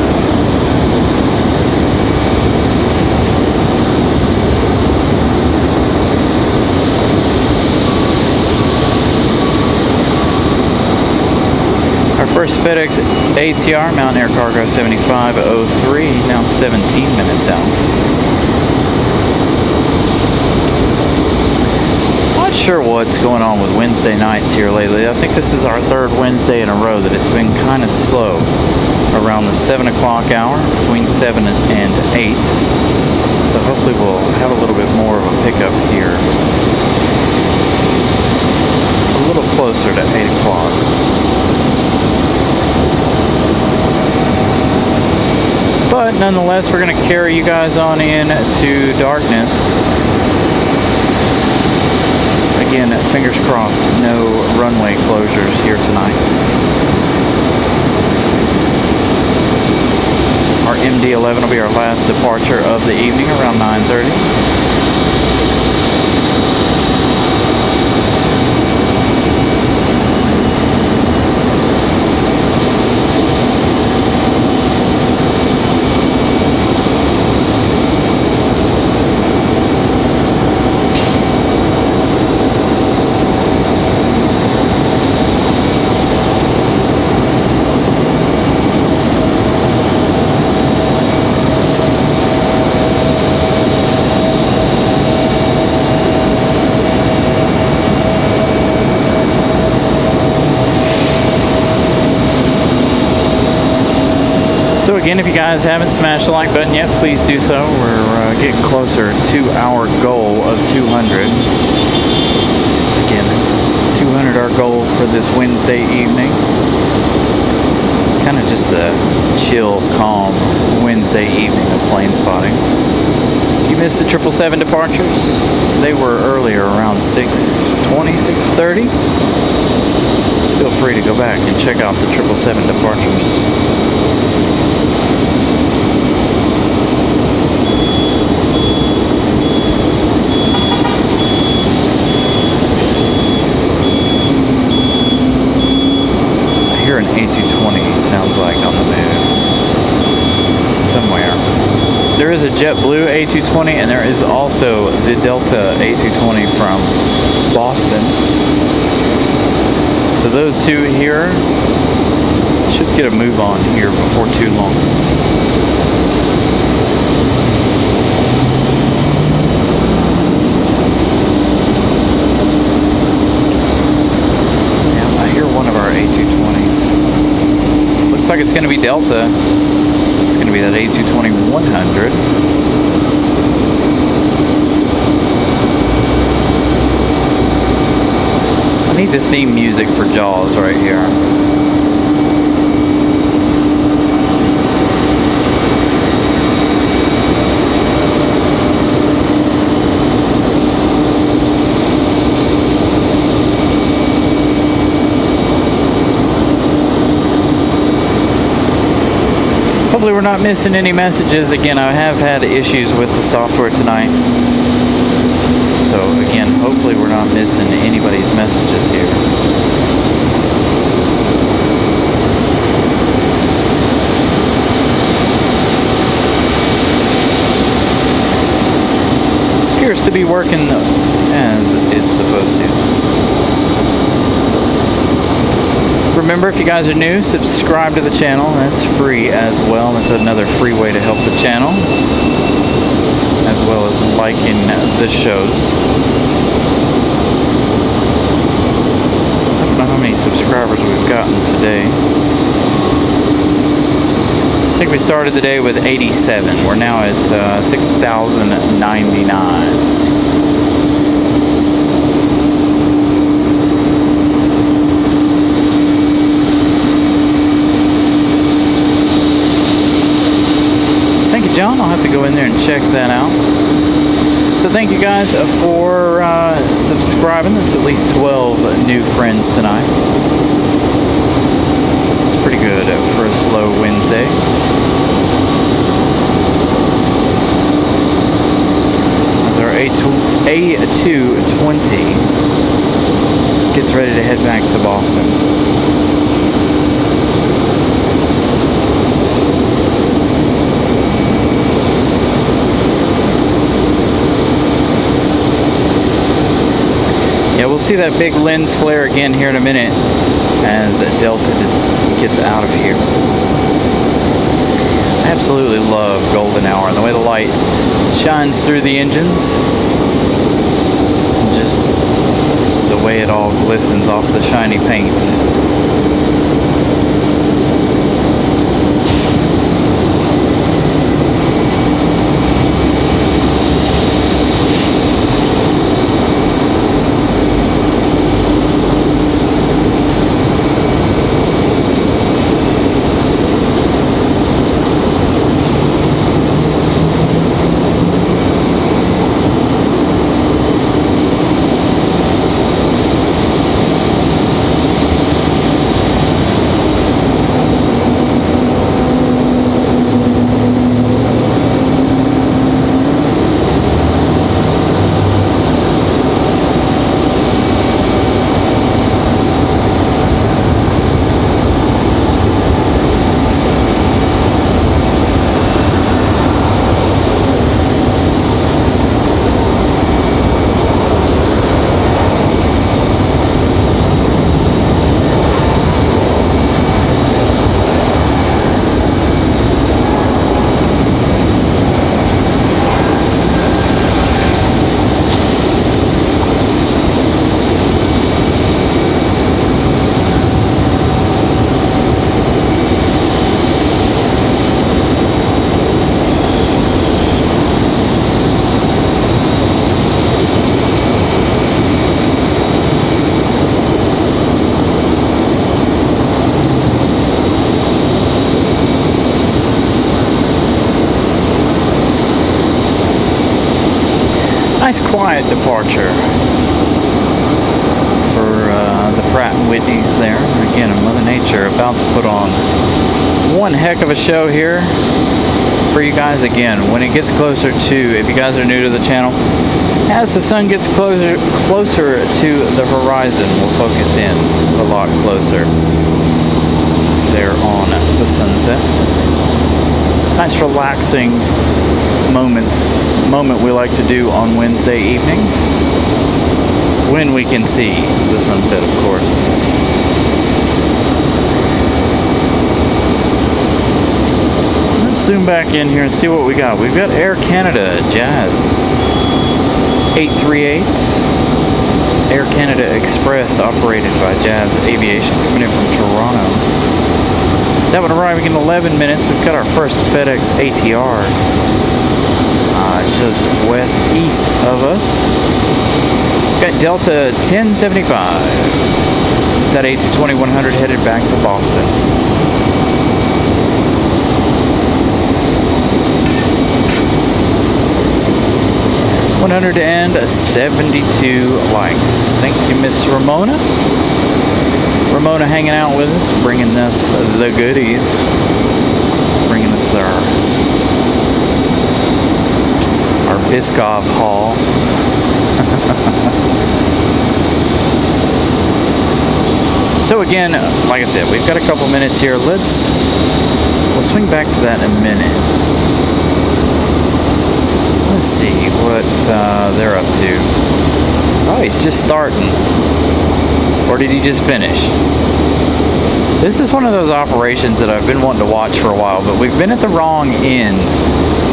Our first FedEx ATR, Mountain Air Cargo 7503, now 17 minutes out. Sure what's going on with Wednesday nights here lately. I think this is our third Wednesday in a row that it's been kind of slow around the 7 o'clock hour, between 7 and 8. So hopefully we'll have a little bit more of a pickup here a little closer to 8 o'clock. But nonetheless, we're going to carry you guys on in to darkness. Again, fingers crossed, no runway closures here tonight. Our MD-11 will be our last departure of the evening around 9:30. So again, if you guys haven't smashed the like button yet, please do so. We're getting closer to our goal of 200. Again, 200 our goal for this Wednesday evening. Kind of just a chill, calm Wednesday evening of plane spotting. If you missed the 777 departures, they were earlier around 6:20, 6:30. Feel free to go back and check out the 777 departures. An A220 sounds like on the move somewhere. There is a JetBlue A220 and there is also the Delta A220 from Boston. So those two here should get a move on here before too long. Yeah, I hear one of our A220s. Looks like it's going to be Delta. It's going to be that A220-100. I need the theme music for Jaws right here. Hopefully we're not missing any messages. Again, I have had issues with the software tonight. So again, hopefully we're not missing anybody's messages here. Appears to be working as it's supposed to. Remember, if you guys are new, subscribe to the channel. That's free as well. That's another free way to help the channel, as well as liking the shows. I don't know how many subscribers we've gotten today. I think we started the day with 87. We're now at 6,099. John, I'll have to go in there and check that out. So thank you guys for subscribing. That's at least 12 new friends tonight. It's pretty good for a slow Wednesday. As our A220 gets ready to head back to Boston. Yeah, we'll see that big lens flare again here in a minute as Delta gets out of here. I absolutely love golden hour and the way the light shines through the engines. Just the way it all glistens off the shiny paint. quiet departure for the Pratt & Whitneys there. Again, Mother Nature about to put on one heck of a show here for you guys. Again, when it gets closer to, if you guys are new to the channel, as the sun gets closer to the horizon, we'll focus in a lot closer there on the sunset. Nice relaxing moment we like to do on Wednesday evenings when we can see the sunset, of course. Let's zoom back in here and see what we got. We've got Air Canada Jazz 838, Air Canada Express operated by Jazz Aviation coming in from Toronto. That would arrive in 11 minutes. We've got our first FedEx ATR just east of us. We've got Delta 1075. That A220-100 headed back to Boston. $172 likes. Thank you, Miss Ramona. Ramona hanging out with us, bringing us the goodies, bringing us our Biscoff haul. So again, like I said, we've got a couple minutes here. We'll swing back to that in a minute. Let's see what they're up to. Oh, he's just starting. Or did he just finish? This is one of those operations that I've been wanting to watch for a while, but we've been at the wrong end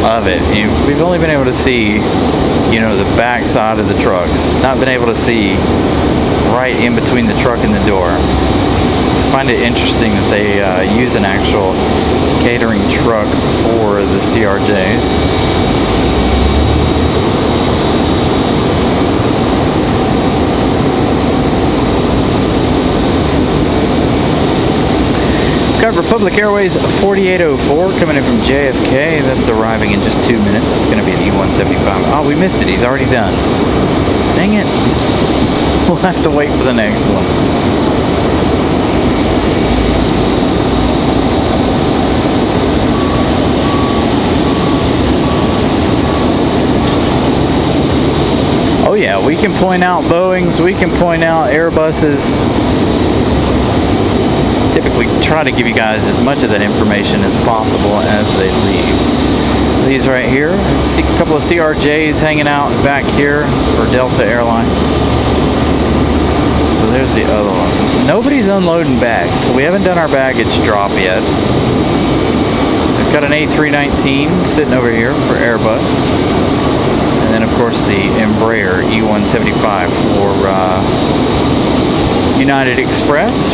of it. We've only been able to see, the back side of the trucks. Not been able to see right in between the truck and the door. I find it interesting that they use an actual catering truck for the CRJs. Got Republic Airways 4804 coming in from JFK. That's arriving in just 2 minutes. That's going to be an E175. Oh, we missed it. He's already done. Dang it. We'll have to wait for the next one. Oh yeah, we can point out Boeings. We can point out Airbuses. Typically try to give you guys as much of that information as possible as they leave. These right here, see a couple of CRJs hanging out back here for Delta Airlines. So there's the other one. Nobody's unloading bags, so we haven't done our baggage drop yet. We've got an A319 sitting over here for Airbus. And then of course the Embraer E175 for United Express.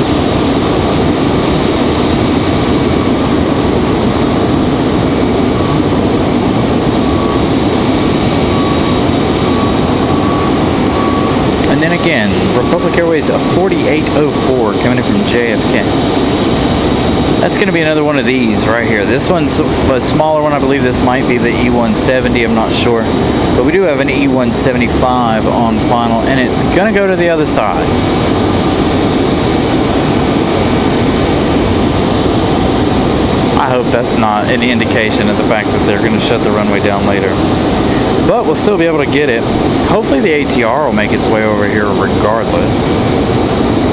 And then again, Republic Airways 4804 coming in from JFK. That's going to be another one of these right here. This one's a smaller one. I believe this might be the E170. I'm not sure. But we do have an E175 on final, and it's going to go to the other side. I hope that's not an indication of the fact that they're going to shut the runway down later. But we'll still be able to get it. Hopefully the ATR will make its way over here regardless.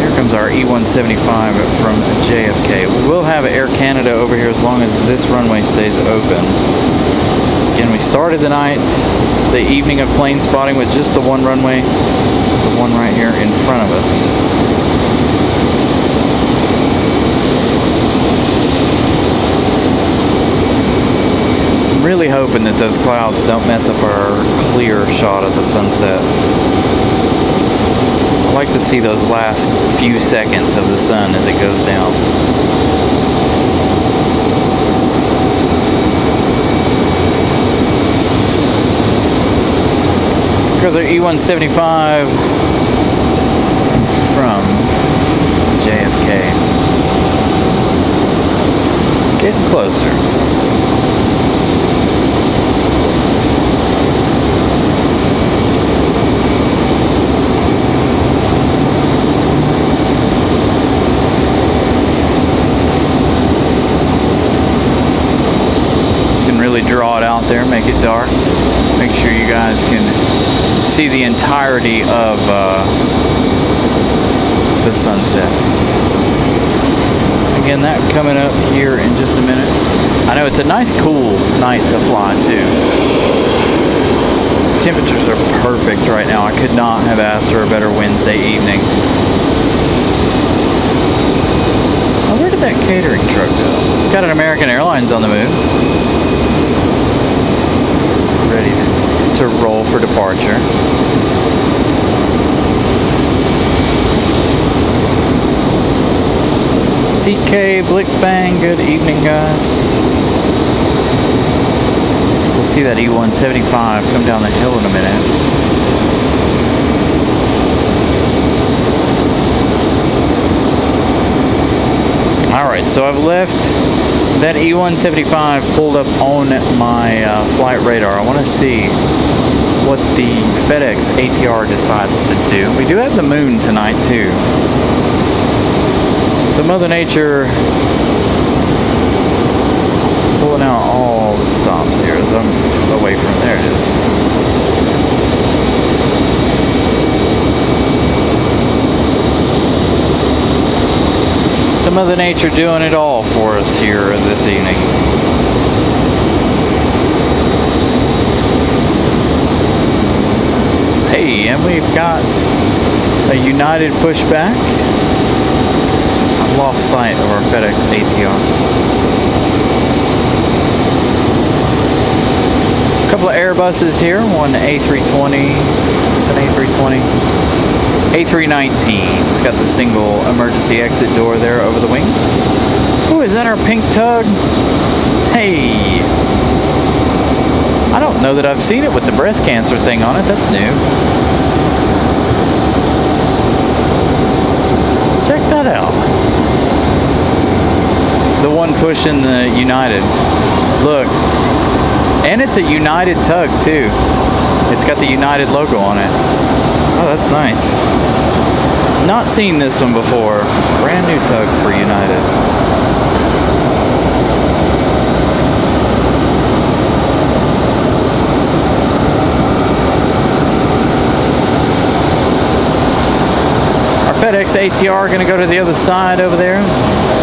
Here comes our E175 from JFK. We will have Air Canada over here as long as this runway stays open. Again, we started the night, the evening of plane spotting with just the one runway, the one right here in front of us. Really hoping that those clouds don't mess up our clear shot of the sunset. I like to see those last few seconds of the sun as it goes down. Here's our E175 from JFK. Getting closer. get dark. Make sure you guys can see the entirety of the sunset. Again, that coming up here in just a minute. I know it's a nice cool night to fly too. Temperatures are perfect right now. I could not have asked for a better Wednesday evening. Oh, where did that catering truck go? We've got an American Airlines on the move. Ready to roll for departure. CK Blickfang, good evening, guys. We'll see that E175 come down the hill in a minute. Alright, so I've left that E175 pulled up on my flight radar. I want to see what the FedEx ATR decides to do. We do have the moon tonight too. So Mother Nature pulling out all the stops here as I'm away from there. It is. So Mother Nature doing it all for us here this evening. Hey, and we've got a United pushback. I've lost sight of our FedEx ATR. A couple of Airbuses here. One A320. Is this an A320? A319. It's got the single emergency exit door there over the wing. Oh, is that our pink tug? Hey! I don't know that I've seen it with the breast cancer thing on it. That's new. Check that out. The one pushing the United. Look. And it's a United tug too. It's got the United logo on it. Oh, that's nice. Not seen this one before. Brand new tug for United. Our FedEx ATR going to go to the other side over there.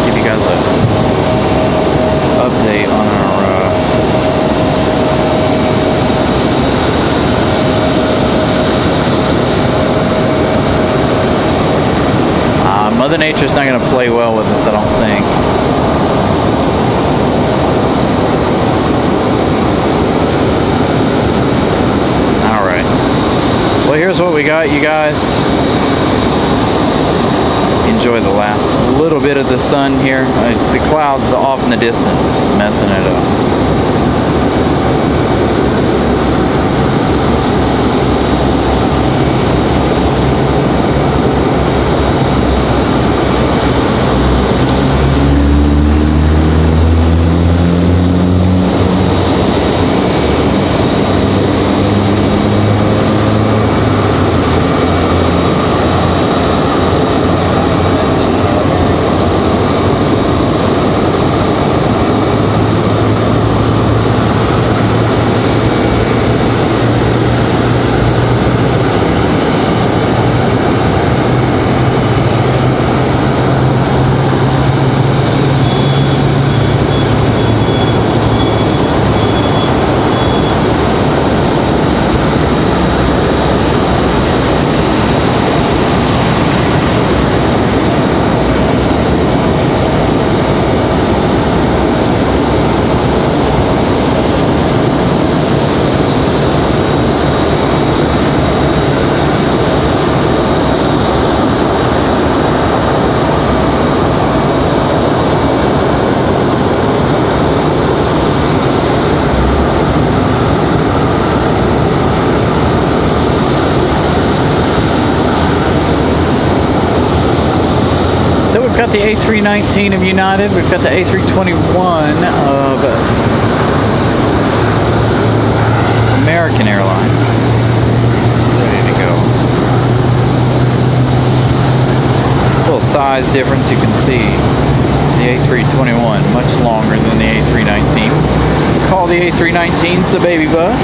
Give you guys a update on our Mother Nature's not going to play well with us, I don't think. Alright. Well, here's what we got, you guys. Enjoy the last little bit of the sun here. The clouds off in the distance, messing it up. We've got the A319 of United. We've got the A321 of American Airlines. Ready to go. A little size difference you can see. The A321, much longer than the A319. Call the A319s the baby bus.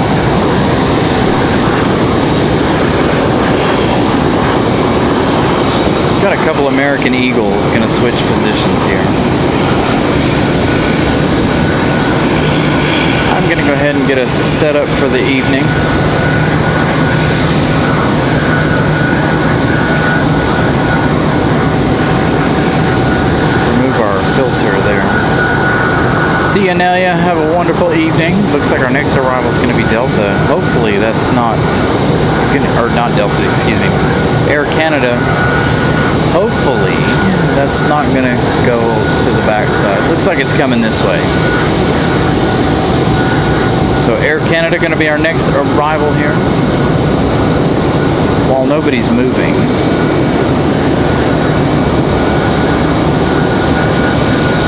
Got a couple American Eagles going to switch positions here. I'm going to go ahead and get us set up for the evening. Filter there. See you, Nelia. Have a wonderful evening. Looks like our next arrival is going to be Delta. Hopefully that's not Delta, excuse me, Air Canada. Hopefully that's not going to go to the backside. Looks like it's coming this way. So Air Canada going to be our next arrival here. While nobody's moving.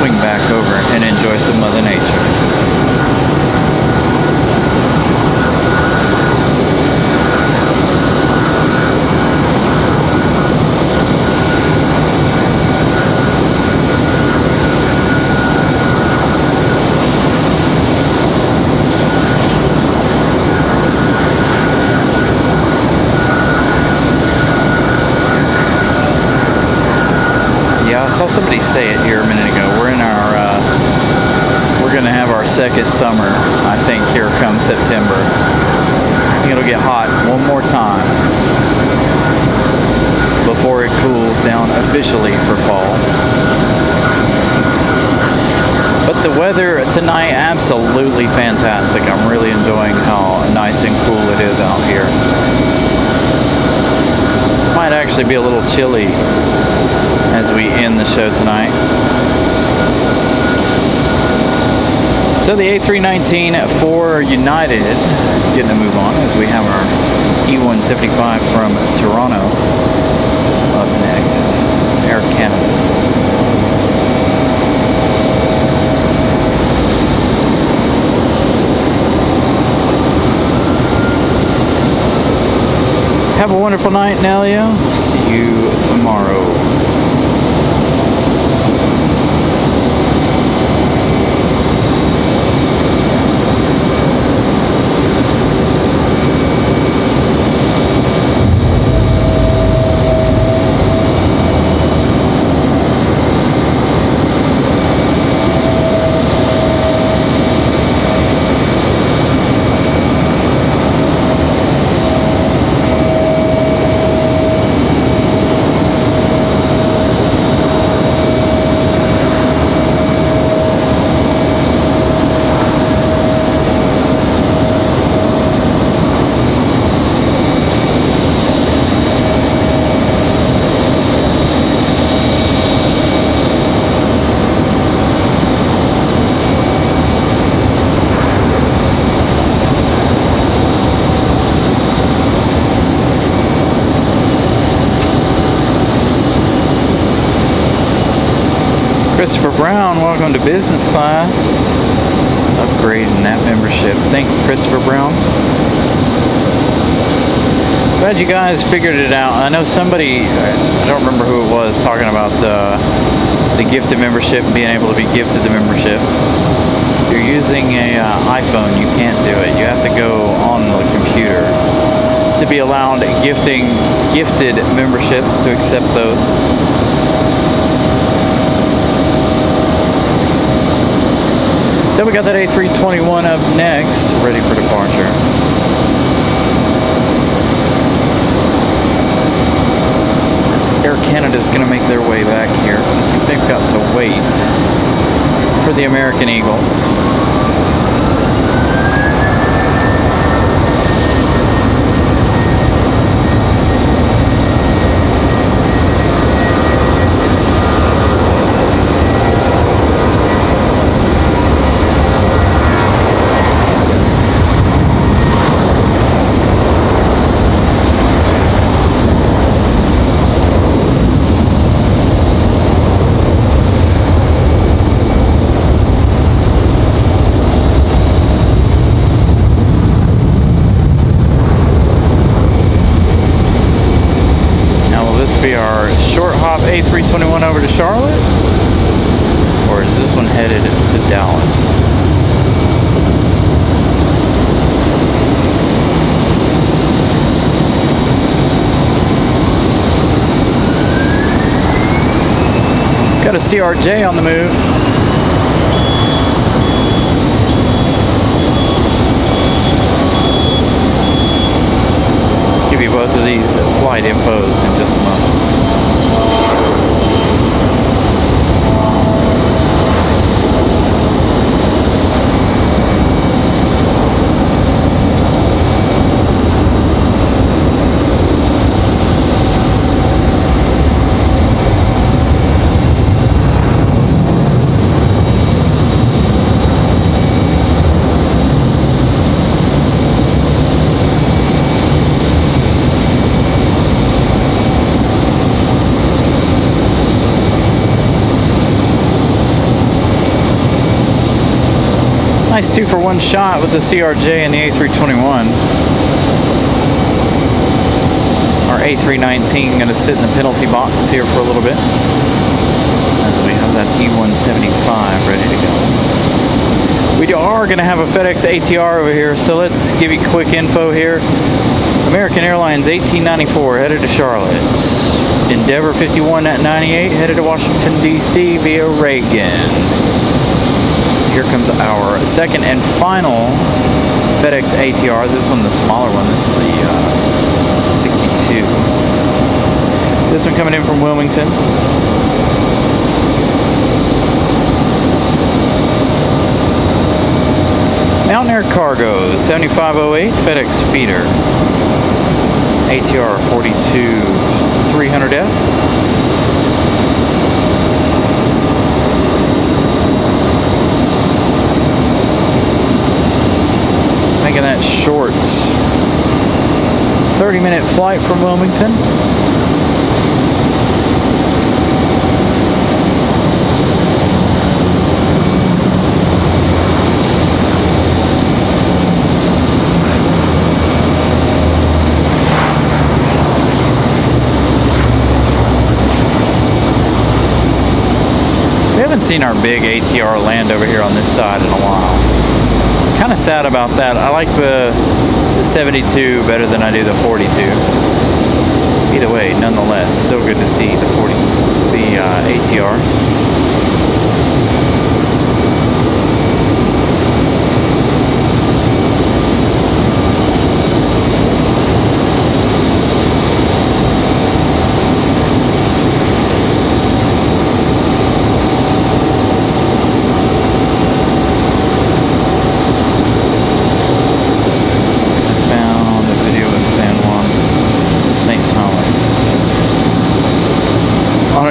Swing back over and enjoy some Mother Nature. Yeah, I saw somebody say it here a minute ago. We're going to have our second summer, I think, here come September. I think it'll get hot one more time before it cools down officially for fall. But the weather tonight, absolutely fantastic. I'm really enjoying how nice and cool it is out here. Might actually be a little chilly as we end the show tonight. So the A319 for United getting a move on as we have our E175 from Toronto up next. Air Canada. Have a wonderful night, Nelia. See you tomorrow. Christopher Brown, welcome to business class. Upgrading that membership. Thank you, Christopher Brown. Glad you guys figured it out. I know somebody, I don't remember who it was, talking about the gifted membership, being able to be gifted the membership. If you're using a iPhone, you can't do it. You have to go on the computer to be allowed gifted memberships, to accept those. So we got that A321 up next, ready for departure. Air Canada is going to make their way back here. I think they've got to wait for the American Eagles. CRJ on the move. Give you both of these flight infos in just a moment. Nice 2-for-1 shot with the CRJ and the A321. Our A319 going to sit in the penalty box here for a little bit as we have that E175 ready to go. We are going to have a FedEx ATR over here, so let's give you quick info here. American Airlines 1894 headed to Charlotte. Endeavor 51 at 98 headed to Washington, D.C. via Reagan. Here comes our second and final FedEx ATR. This one, the smaller one. This is the 62. This one coming in from Wilmington. Mountain Air Cargo 7508 FedEx feeder. ATR 42300F. Making that short 30-minute flight from Wilmington. We haven't seen our big ATR land over here on this side in a while. Kind of sad about that. I like the 72 better than I do the 42. Either way, nonetheless, still good to see the ATRs.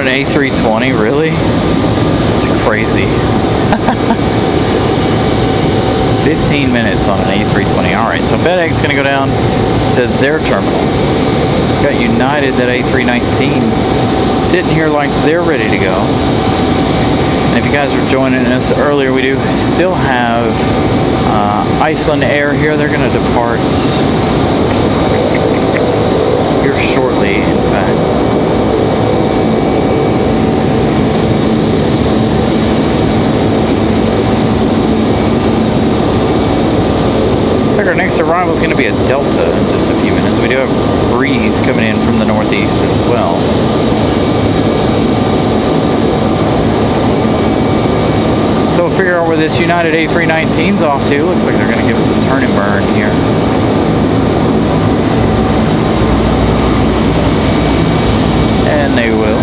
A320, really? It's crazy. 15 minutes on an A320. Alright, so FedEx is going to go down to their terminal. It's got United, that A319, sitting here like they're ready to go. And if you guys were joining us earlier, we do still have Icelandair here. They're going to depart here shortly, in fact. Our next arrival is going to be a Delta in just a few minutes. We do have breeze coming in from the northeast as well. So we'll figure out where this United A319's off to. Looks like they're going to give us a turn and burn here. And they will.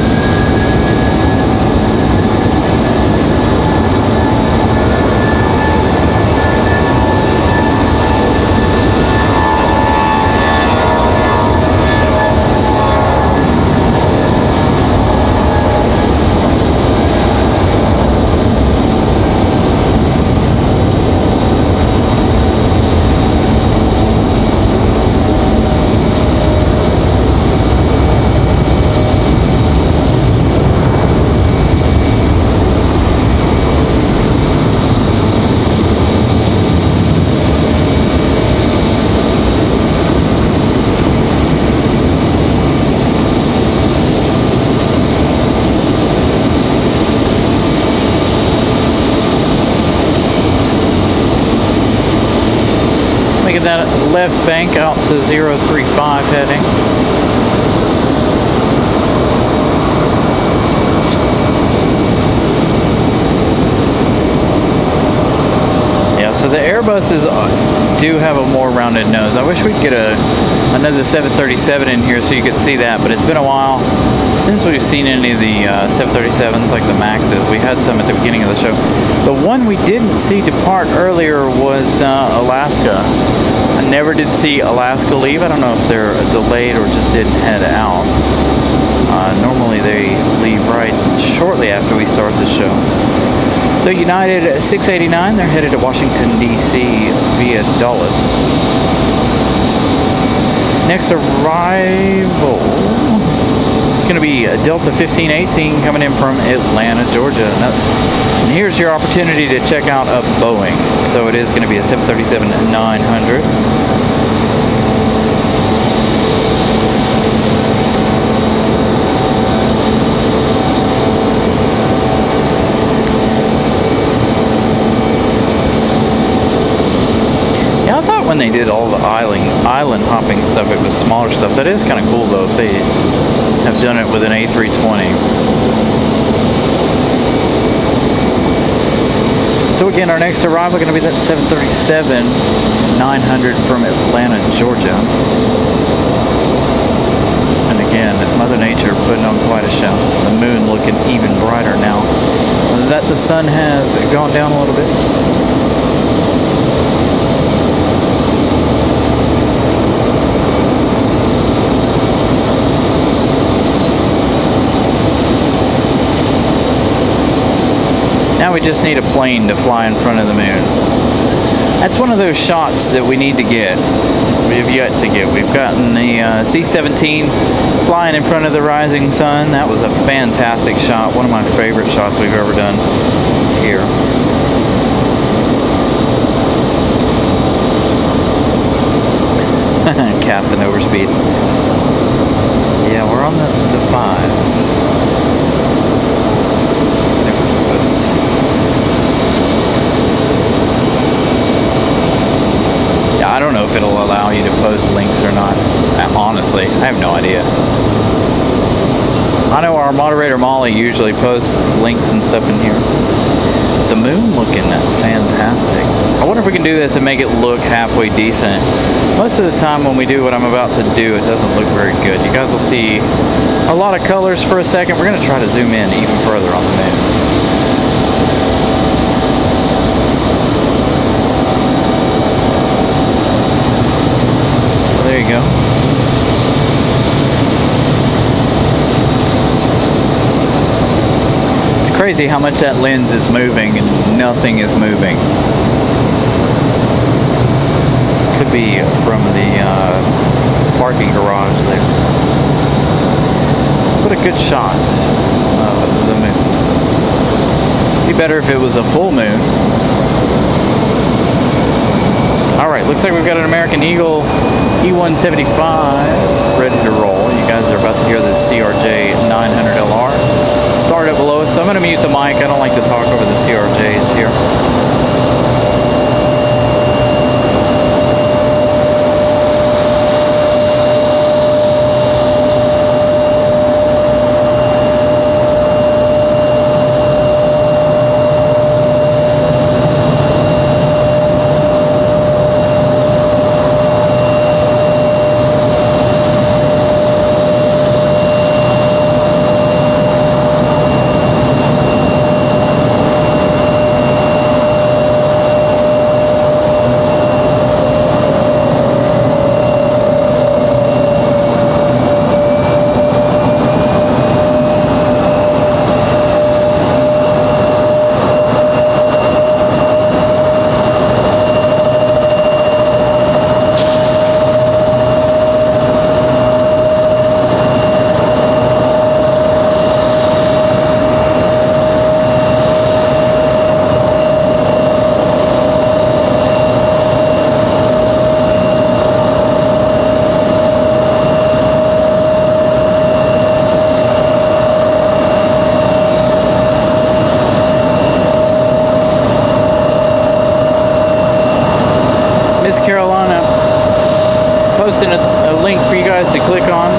That left bank out to 035 heading. Yeah, so the Airbuses do have a more rounded nose. I wish we'd get another 737 in here so you could see that, but it's been a while since we've seen any of the 737s like the Maxes. We had some at the beginning of the show. The one we didn't see depart earlier was Alaska. I never did see Alaska leave. I don't know if they're delayed or just didn't head out. Normally they leave right shortly after we start the show. So United 689, they're headed to Washington, D.C. via Dulles. Next arrival, it's going to be Delta 1518 coming in from Atlanta, Georgia. And here's your opportunity to check out a Boeing. So it is going to be a 737-900. When they did all the island hopping stuff, it was smaller stuff. That is kind of cool though if they have done it with an A320. So again, our next arrival is going to be that 737-900 from Atlanta, Georgia. And again, Mother Nature putting on quite a show. The moon looking even brighter now that the sun has gone down a little bit. Now we just need a plane to fly in front of the moon. That's one of those shots that we need to get. We have yet to get. We've gotten the C-17 flying in front of the rising sun. That was a fantastic shot. One of my favorite shots we've ever done here. Captain Overspeed. Yeah, we're on the fives. I don't know if it'll allow you to post links or not. Honestly, I have no idea. I know our moderator Molly usually posts links and stuff in here. The moon looking fantastic. I wonder if we can do this and make it look halfway decent. Most of the time when we do what I'm about to do, it doesn't look very good. You guys will see a lot of colors for a second. We're going to try to zoom in even further on the moon. There you go. It's crazy how much that lens is moving and nothing is moving. Could be from the parking garage there. What a good shot of the moon. Be better if it was a full moon. Alright, looks like we've got an American Eagle E-175 ready to roll. You guys are about to hear the CRJ 900LR start up below us. So I'm going to mute the mic. I don't like to talk over the CRJs here. Posting a link for you guys to click on.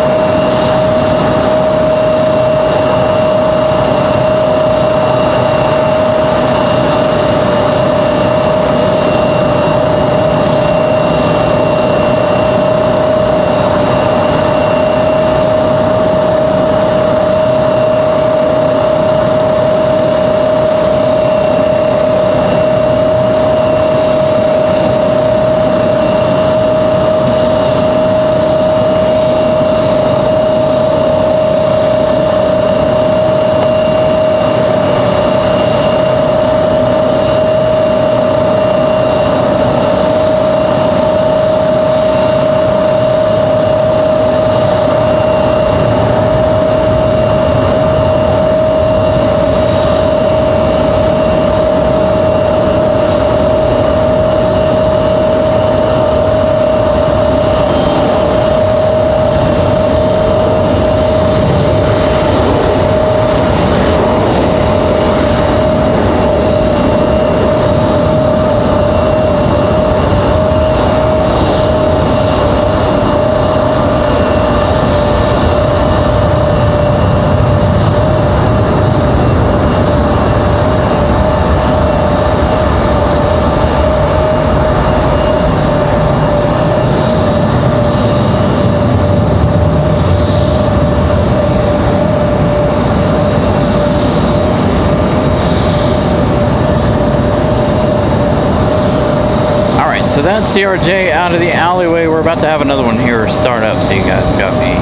that CRJ out of the alleyway. We're about to have another one here start up, so you guys got me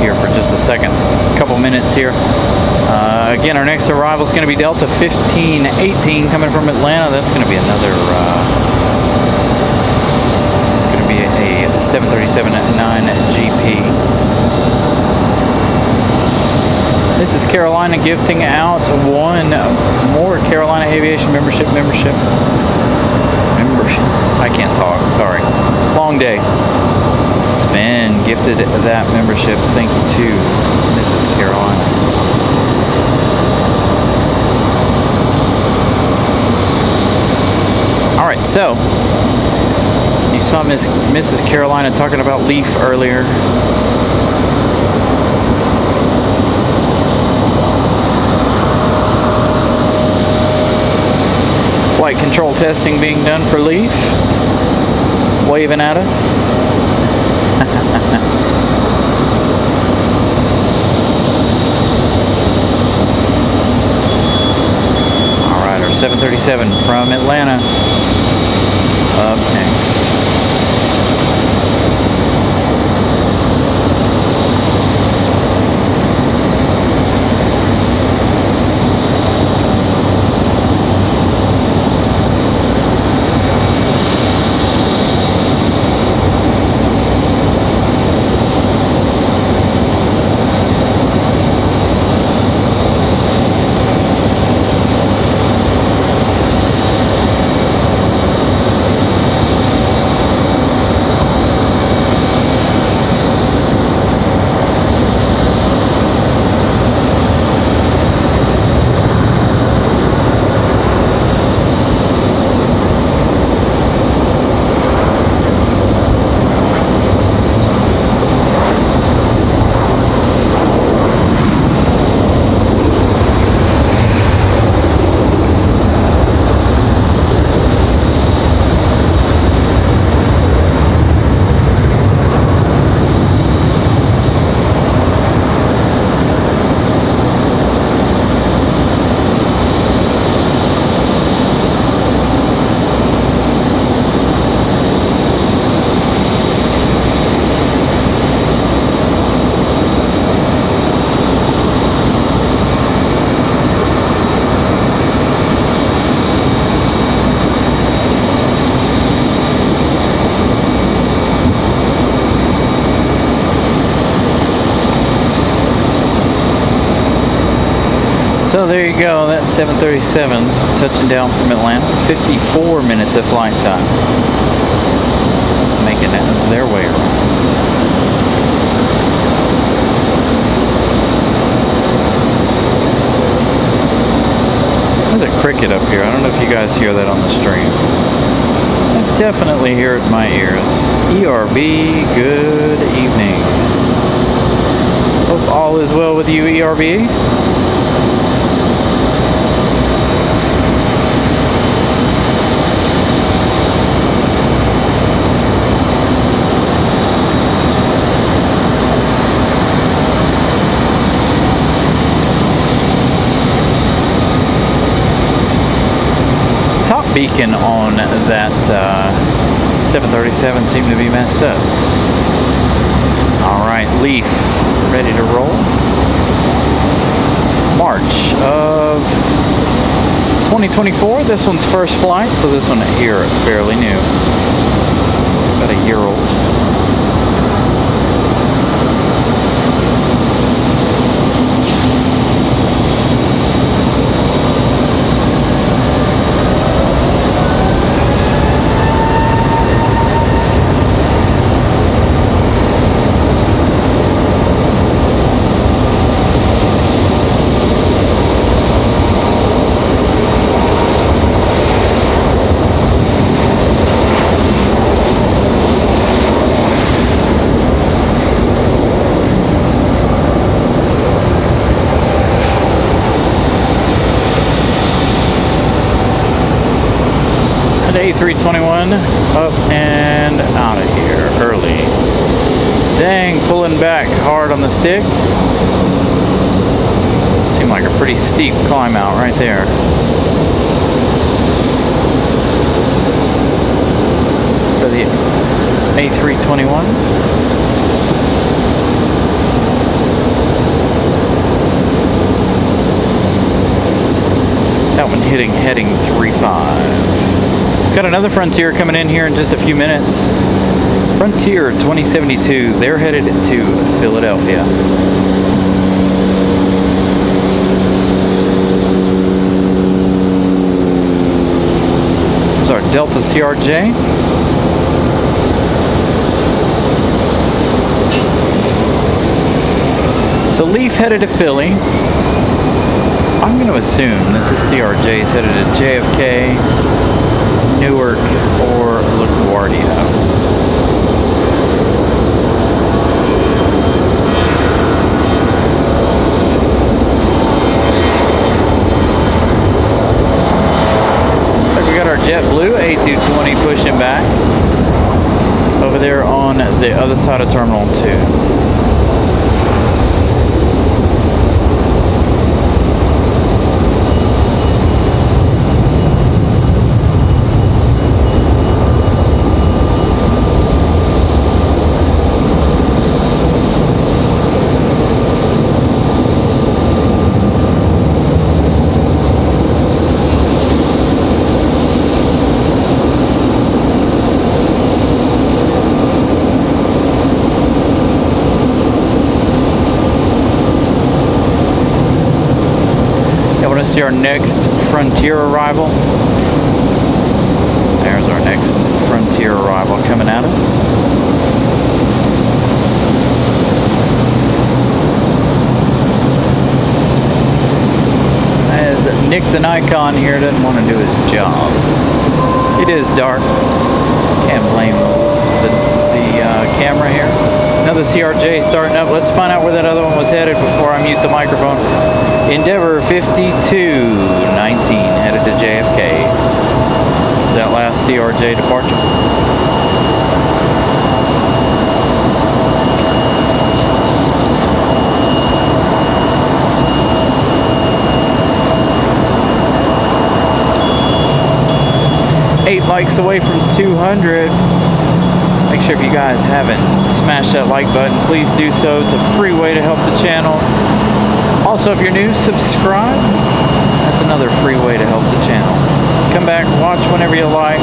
here for just a second. A couple minutes here. Again, our next arrival is going to be Delta 1518 coming from Atlanta. That's going to be another, it's going to be a 737-9GP. This is Carolina gifting out one more Carolina Aviation membership. I can't talk, sorry. Long day. Sven gifted that membership. Thank you to Mrs. Carolina. Alright, so you saw Mrs. Carolina talking about Leaf earlier. Flight control testing being done for Leaf. Waving at us. Alright, our 737 from Atlanta up next. So there you go, that 737 touching down from Atlanta. 54 minutes of flight time. Making their way around. There's a cricket up here. I don't know if you guys hear that on the stream. I definitely hear it in my ears. ERB, good evening. Hope all is well with you, ERB. Beacon on that 737 seemed to be messed up. Alright, Leaf ready to roll. March of 2024. This one's first flight, so this one here fairly new. About a year old. A321 up and out of here early. Dang, pulling back hard on the stick. Seemed like a pretty steep climb out right there. for the A321. That one hitting heading 35. Got another Frontier coming in here in just a few minutes. Frontier 2072. They're headed to Philadelphia. There's our Delta CRJ. So Leaf headed to Philly. I'm going to assume that the CRJ is headed to JFK, Newark, or LaGuardia. Our JetBlue A220 pushing back over there on the other side of Terminal 2. See our next Frontier arrival. There's our next Frontier arrival coming at us. As Nick the Nikon here doesn't want to do his job. It is dark. Can't blame the camera here. Another CRJ starting up. Let's find out where that other one was headed before I mute the microphone. Endeavor 5219 headed to JFK. That last CRJ departure. Eight likes away from 200. Make sure if you guys haven't smashed that like button, please do so. It's a free way to help the channel. Also, if you're new, subscribe. That's another free way to help the channel. Come back, watch whenever you like.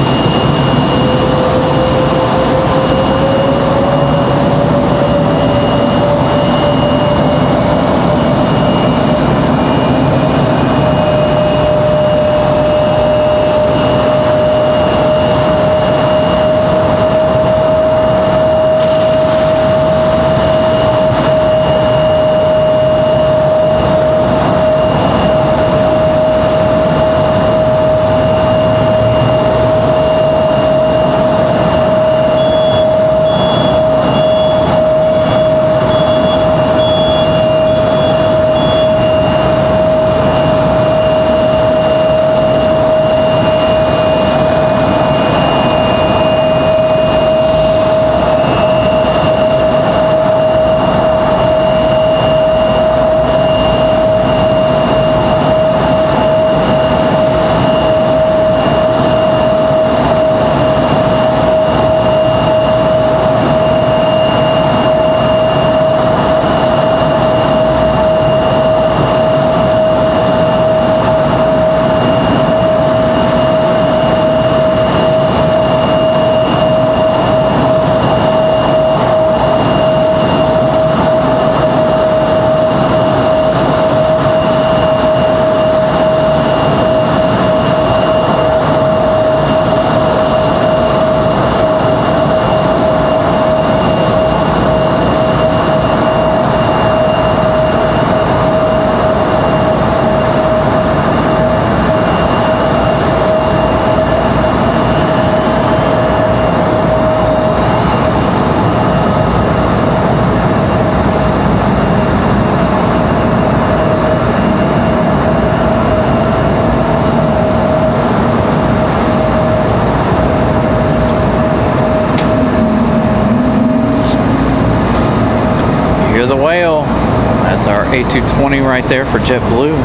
The whale. That's our A220 right there for JetBlue.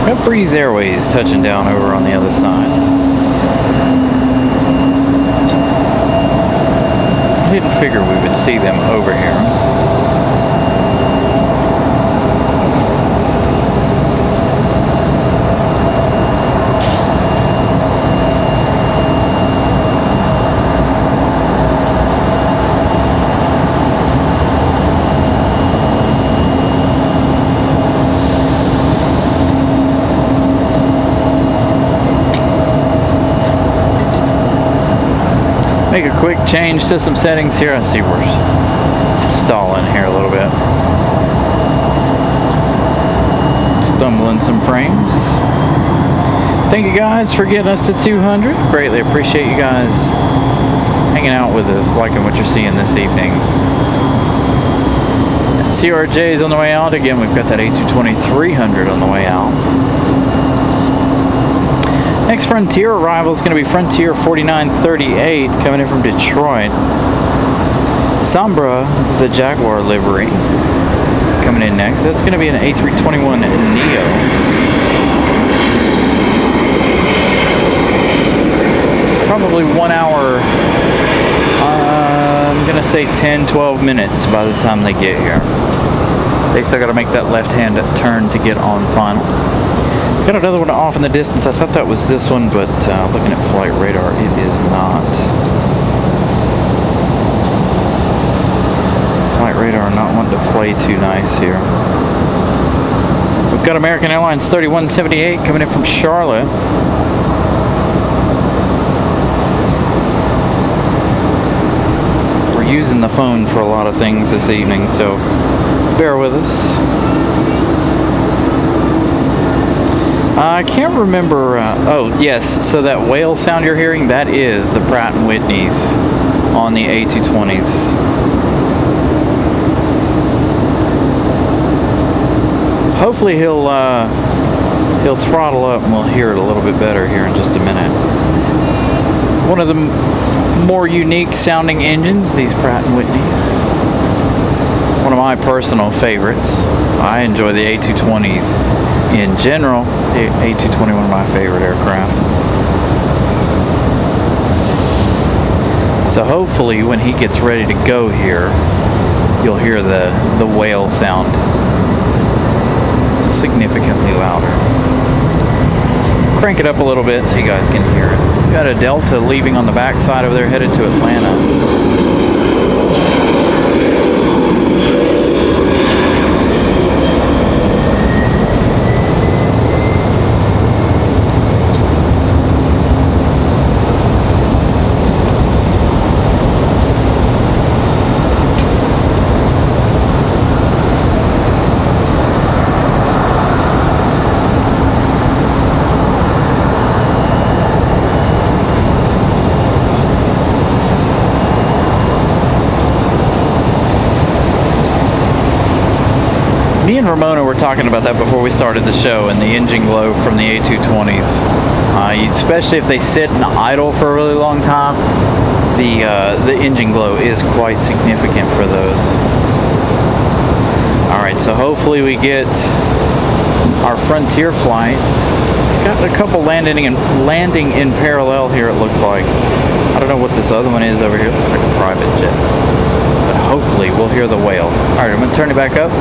Got Breeze Airways touching down over on the other side. I didn't figure we would see them over here. Make a quick change to some settings here. I see we're stalling here a little bit. Stumbling some frames. Thank you guys for getting us to 200. Greatly appreciate you guys hanging out with us, liking what you're seeing this evening. CRJ is on the way out. Again, we've got that A220 300 on the way out. Next Frontier arrival is going to be Frontier 4938 coming in from Detroit. Sombra, the Jaguar livery, coming in next. That's going to be an A321neo. Probably 1 hour, I'm going to say 10-12 minutes by the time they get here. They still got to make that left-hand turn to get on final. Got another one off in the distance. I thought that was this one, but looking at flight radar, it is not. Flight radar not wanting to play too nice here. We've got American Airlines 3178 coming in from Charlotte. We're using the phone for a lot of things this evening, so bear with us. I can't remember, oh yes, so that whale sound you're hearing, that is the Pratt & Whitneys on the A220s. Hopefully he'll throttle up and we'll hear it a little bit better here in just a minute. One of the more unique sounding engines, these Pratt & Whitneys. One of my personal favorites. I enjoy the A220s in general. The A220, one of my favorite aircraft. So hopefully when he gets ready to go here, you'll hear the whale sound significantly louder. Crank it up a little bit so you guys can hear it. We got a Delta leaving on the back side over there, headed to Atlanta. Me and Ramona were talking about that before we started the show, and the engine glow from the A220s. Especially if they sit and idle for a really long time, the engine glow is quite significant for those. Alright, so hopefully we get our Frontier flights. We've got a couple landing in parallel here, it looks like. I don't know what this other one is over here. It looks like a private jet. But hopefully we'll hear the whale. Alright, I'm going to turn it back up.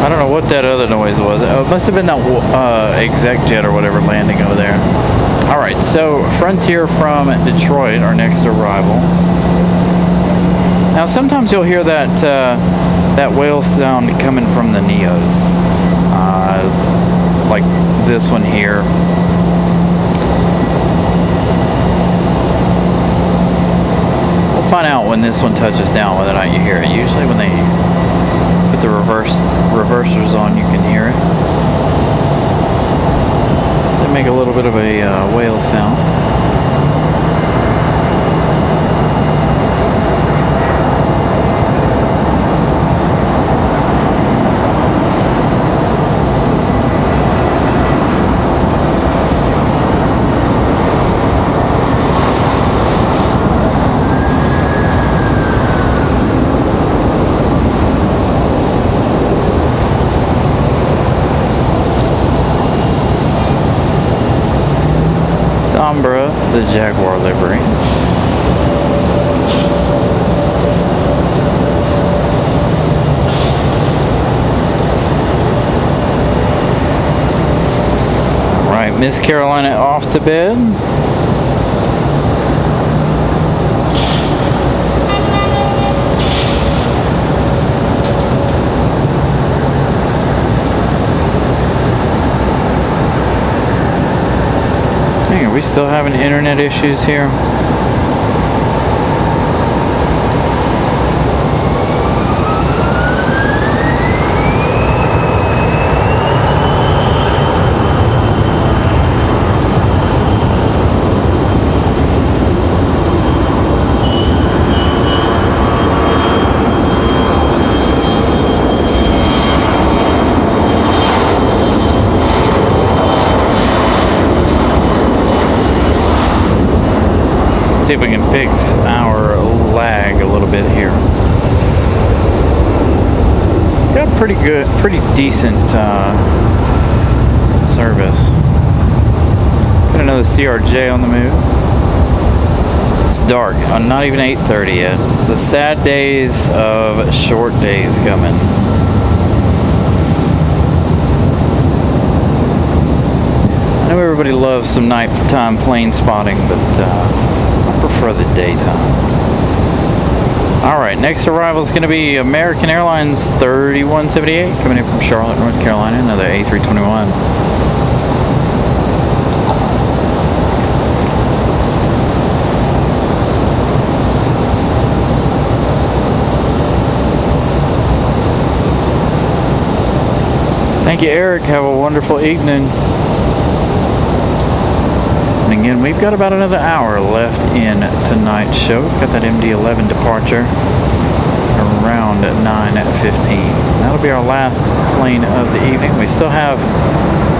I don't know what that other noise was. It must have been that exec jet or whatever landing over there. All right, so Frontier from Detroit, our next arrival. Now, sometimes you'll hear that that whale sound coming from the Neos, like this one here. We'll find out when this one touches down whether or not you hear it. Usually, when they put the reversers on, you can hear it. They make a little bit of a whale sound. Sombra, the Jaguar livery. All right, Miss Carolina off to bed. Are we still having internet issues here? See if we can fix our lag a little bit here. Got pretty decent service. Got another CRJ on the move. It's dark. Not even 8:30 yet. The sad days of short days coming. I know everybody loves some nighttime plane spotting, but I prefer the daytime. All right, next arrival is going to be American Airlines 3178 coming in from Charlotte, North Carolina, another A321. Thank you, Eric. Have a wonderful evening. And again, we've got about another hour left in tonight's show. We've got that MD-11 departure around 9:15. That'll be our last plane of the evening. We still have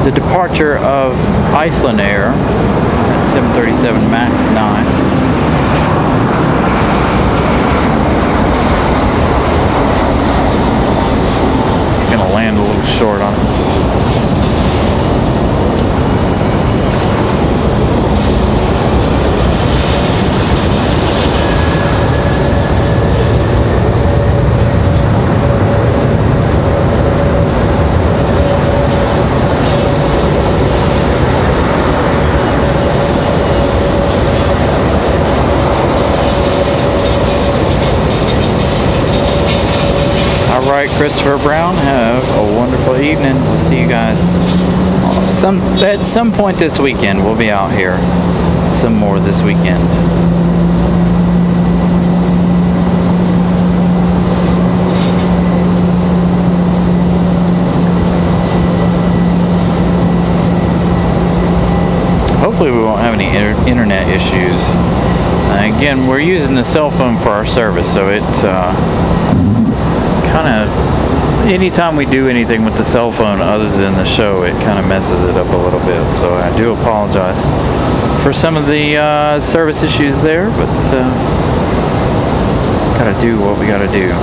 the departure of Icelandair at 737 MAX 9. He's going to land a little short on us. Christopher Brown, have a wonderful evening. We'll see you guys at some point this weekend. We'll be out here some more this weekend. Hopefully we won't have any internet issues. Again, we're using the cell phone for our service, so it kind of, anytime we do anything with the cell phone other than the show, it kind of messes it up a little bit. So I do apologize for some of the service issues there, but gotta do what we gotta do.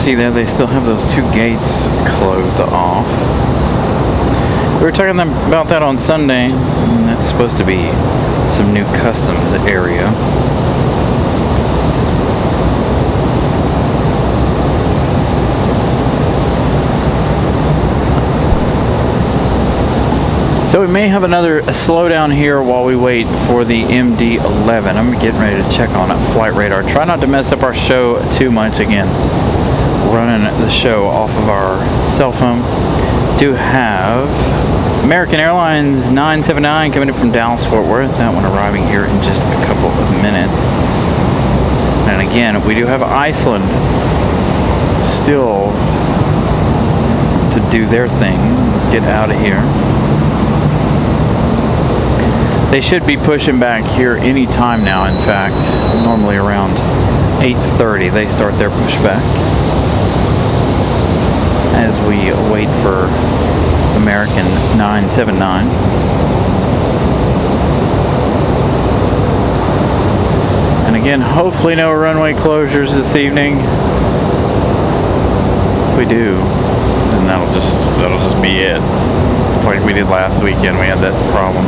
see there, they still have those two gates closed off. We were talking about that on Sunday. That's supposed to be some new customs area. So we may have another slowdown here while we wait for the MD-11. I'm getting ready to check on flight radar. Try not to mess up our show too much again. Running the show off of our cell phone. Do have American Airlines 979 coming in from Dallas Fort Worth. That one arriving here in just a couple of minutes. And again, we do have Iceland still to do their thing. Get out of here. They should be pushing back here any time now. In fact, normally around 8:30 they start their pushback as we wait for American 979. And again, hopefully no runway closures this evening. If we do, then that'll just be it. It's like we did last weekend. We had that problem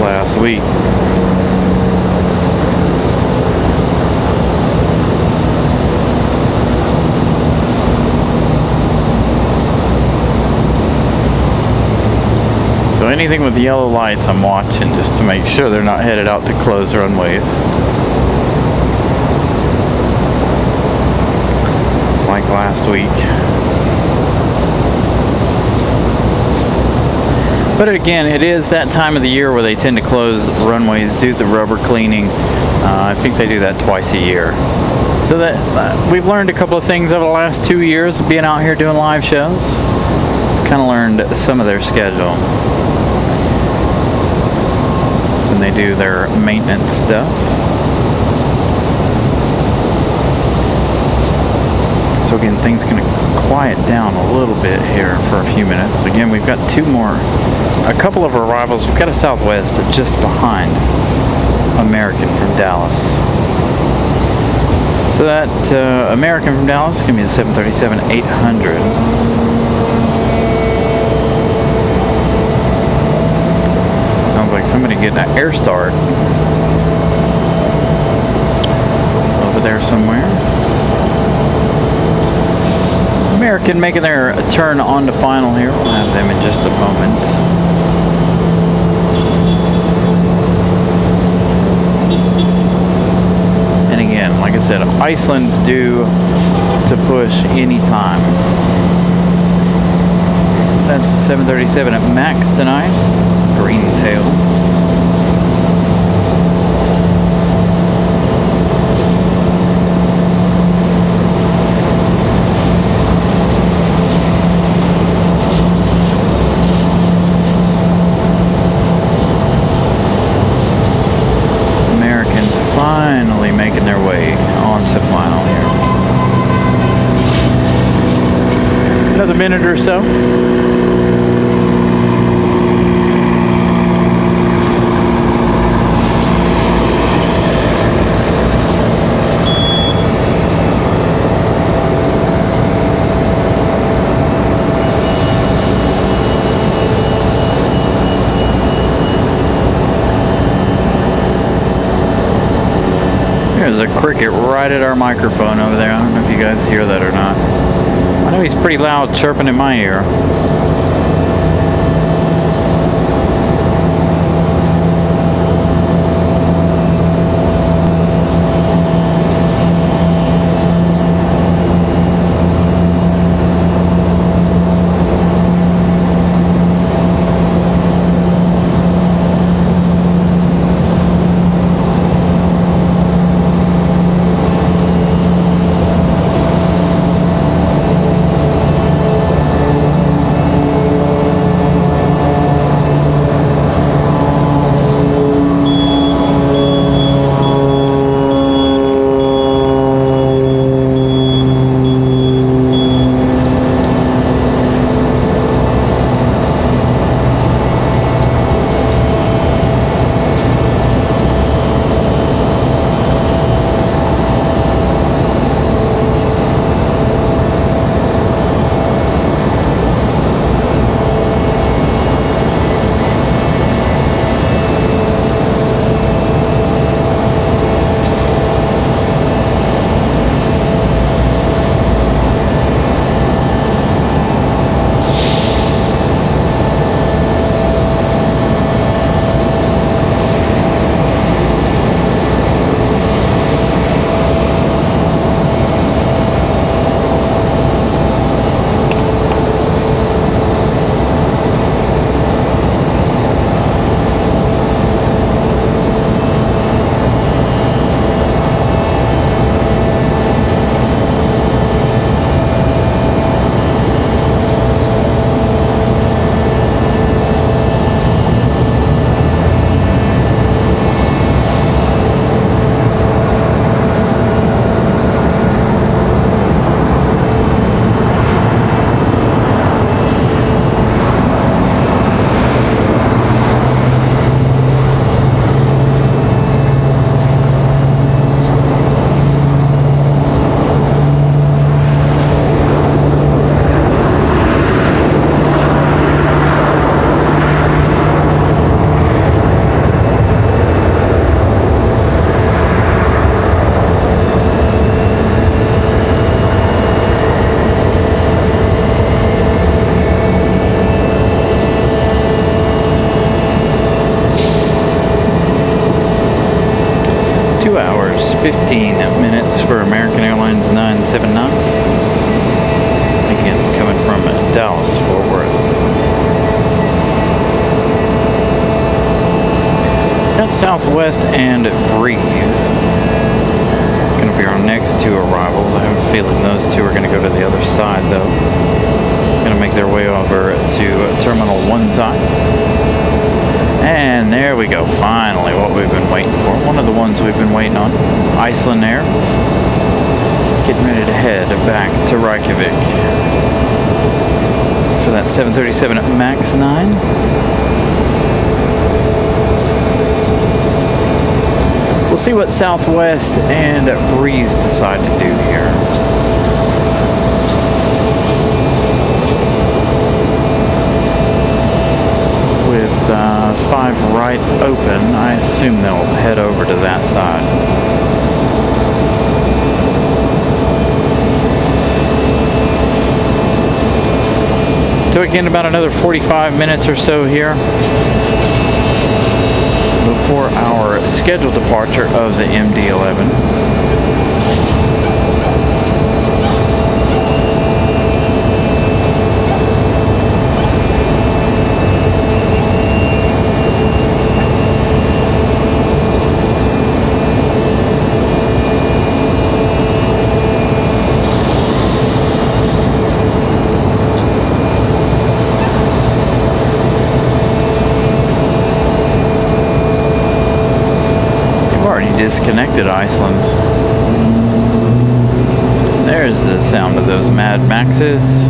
last week. So anything with yellow lights I'm watching just to make sure they're not headed out to close runways. Like last week. But again, it is that time of the year where they tend to close runways, do the rubber cleaning. I think they do that twice a year. So that we've learned a couple of things over the last 2 years of being out here doing live shows. Kind of learned some of their schedule. When they do their maintenance stuff. So again, things are going to quiet down a little bit here for a few minutes. Again, we've got a couple of arrivals. We've got a Southwest just behind American from Dallas. So that American from Dallas is going to be the 737-800. Sounds like somebody getting an air start over there somewhere. American making their turn on to final here. We'll have them in just a moment. And again, like I said, Iceland's due to push anytime. That's the 737 at MAX tonight. Green tail. Finally making their way on to final here. Another minute or so. There's a cricket right at our microphone over there. I don't know if you guys hear that or not. I know he's pretty loud chirping in my ear. 15 minutes for American Airlines 979. Again, coming from Dallas, Fort Worth. Got Southwest and Breeze. Going to be our next two arrivals. I have a feeling those two are going to go to the other side, though. Going to make their way over to Terminal 1 side. And there we go, finally, what we've been waiting for. One of the ones we've been waiting on. Icelandair. Getting ready to head back to Reykjavik for that 737 MAX 9. We'll see what Southwest and Breeze decide to do here. With 5 right open, I assume they'll head over to that side. So again, about another 45 minutes or so here before our scheduled departure of the MD-11. Disconnected Iceland. There's the sound of those Mad Maxes.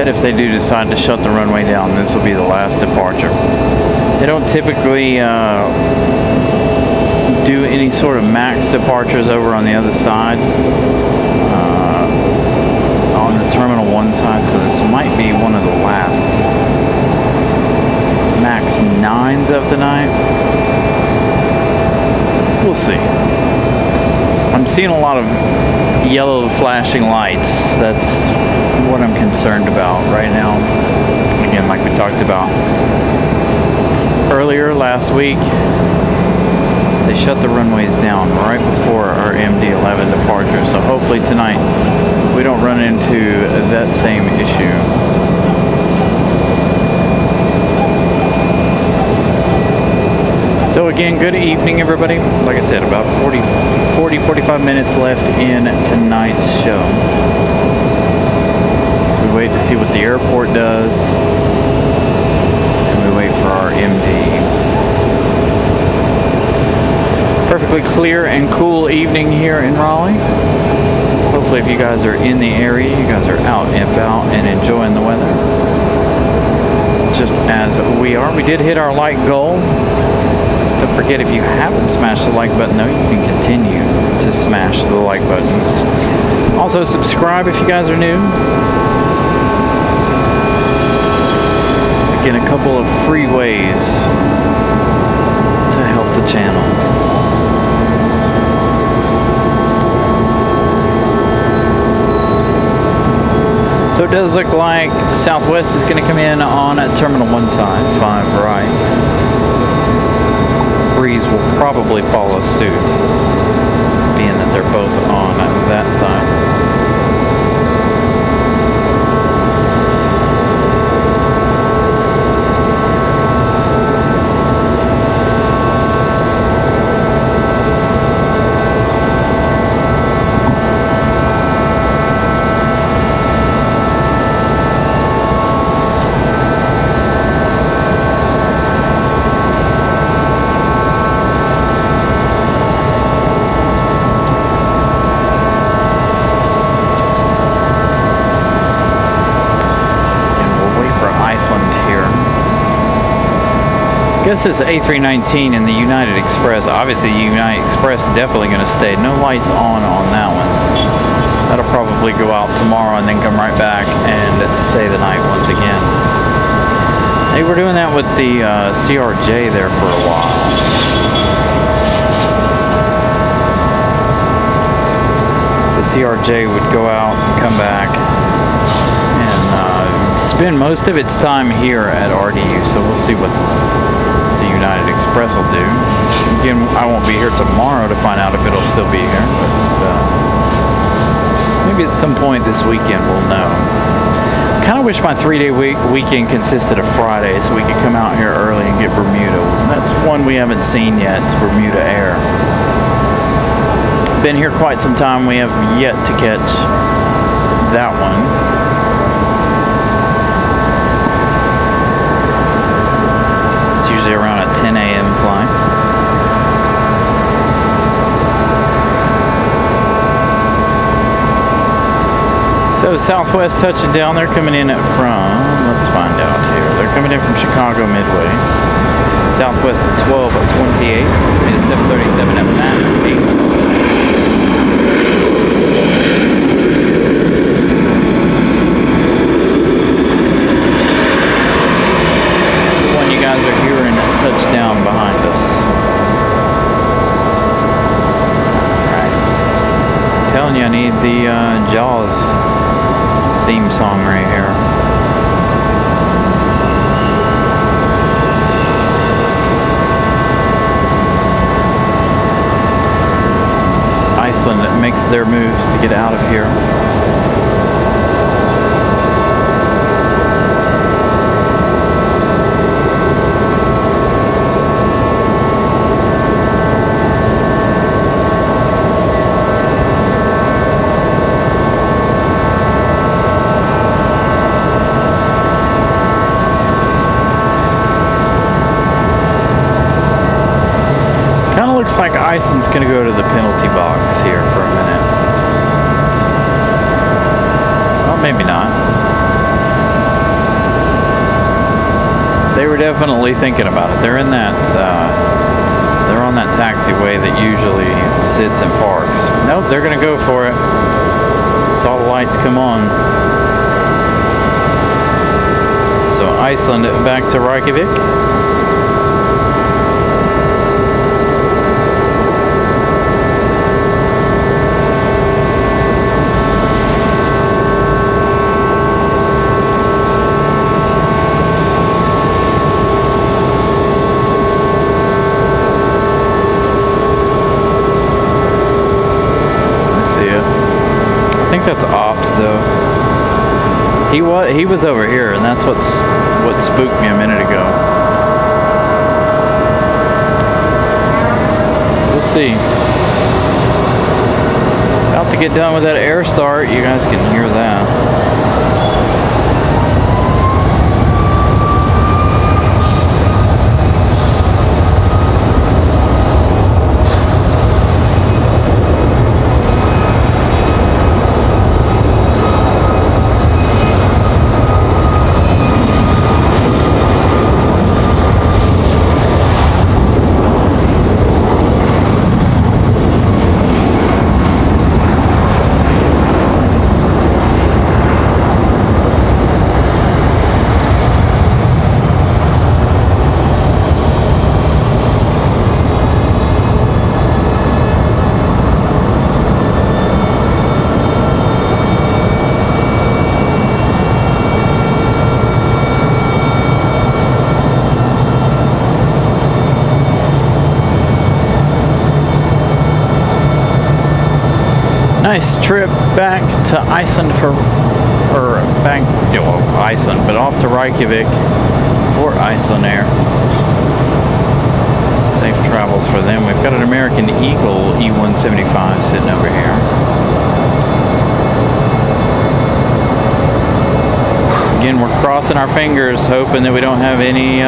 If they do decide to shut the runway down, this will be the last departure. They don't typically do any sort of max departures over on the other side, on the Terminal 1 side, so this might be one of the last MAX 9s of the night. We'll see. I'm seeing a lot of yellow flashing lights. That's what I'm concerned about right now. Again, like we talked about earlier last week, they shut the runways down right before our MD-11 departure, so hopefully tonight we don't run into that same issue. So again, good evening everybody. Like I said, about 45 minutes left in tonight's show. So we wait to see what the airport does, and we wait for our MD. Perfectly clear and cool evening here in Raleigh. Hopefully if you guys are in the area, you guys are out and about and enjoying the weather, just as we are. We did hit our like goal. Don't forget, if you haven't smashed the like button, though, you can continue to smash the like button. Also, subscribe if you guys are new. Again, a couple of free ways to help the channel. So it does look like Southwest is going to come in on Terminal 1 side, 5 right. Breeze will probably follow suit, being that they're both on that side. guess this A319 and the United Express, obviously United Express definitely going to stay. No lights on that one. That'll probably go out tomorrow and then come right back and stay the night once again. They were doing that with the CRJ there for a while. The CRJ would go out and come back and spend most of its time here at RDU, so we'll see what the United Express will do. Again, I won't be here tomorrow to find out if it'll still be here, but maybe at some point this weekend we'll know. Kind of wish my 3-day weekend consisted of Friday so we could come out here early and get Bermuda. That's one we haven't seen yet. It's Bermuda Air. Been here quite some time. We have yet to catch that one. It's usually around a 10 a.m. flight. So Southwest touching down. They're coming in from, let's find out here. They're coming in from Chicago Midway. Southwest at 12 at 28. It's going to be a 737 at max 8. Touchdown behind us. Alright. I'm telling you, I need the Jaws theme song right here. It's Iceland that makes their moves to get out of here. Looks like Iceland's going to go to the penalty box here for a minute. Oops. Well, maybe not. They were definitely thinking about it. They're in that, they're on that taxiway that usually sits and parks. Nope, they're going to go for it. Saw the lights come on. So Iceland back to Reykjavik. I think that's ops though. He was over here, and that's what spooked me a minute ago. We'll see. About to get done with that air start. You guys can hear that. Nice trip back to Iceland Iceland, but off to Reykjavik for Icelandair. Safe travels for them. We've got an American Eagle E175 sitting over here. Again, we're crossing our fingers, hoping that we don't have any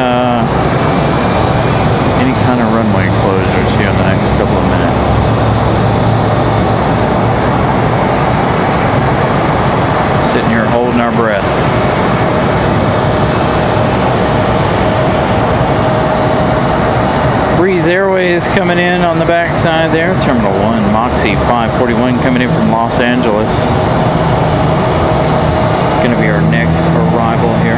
kind of runway closures here in the next couple of minutes. Sitting here holding our breath. Airways coming in on the backside there. Terminal 1, Moxie 541 coming in from Los Angeles. Going to be our next arrival here.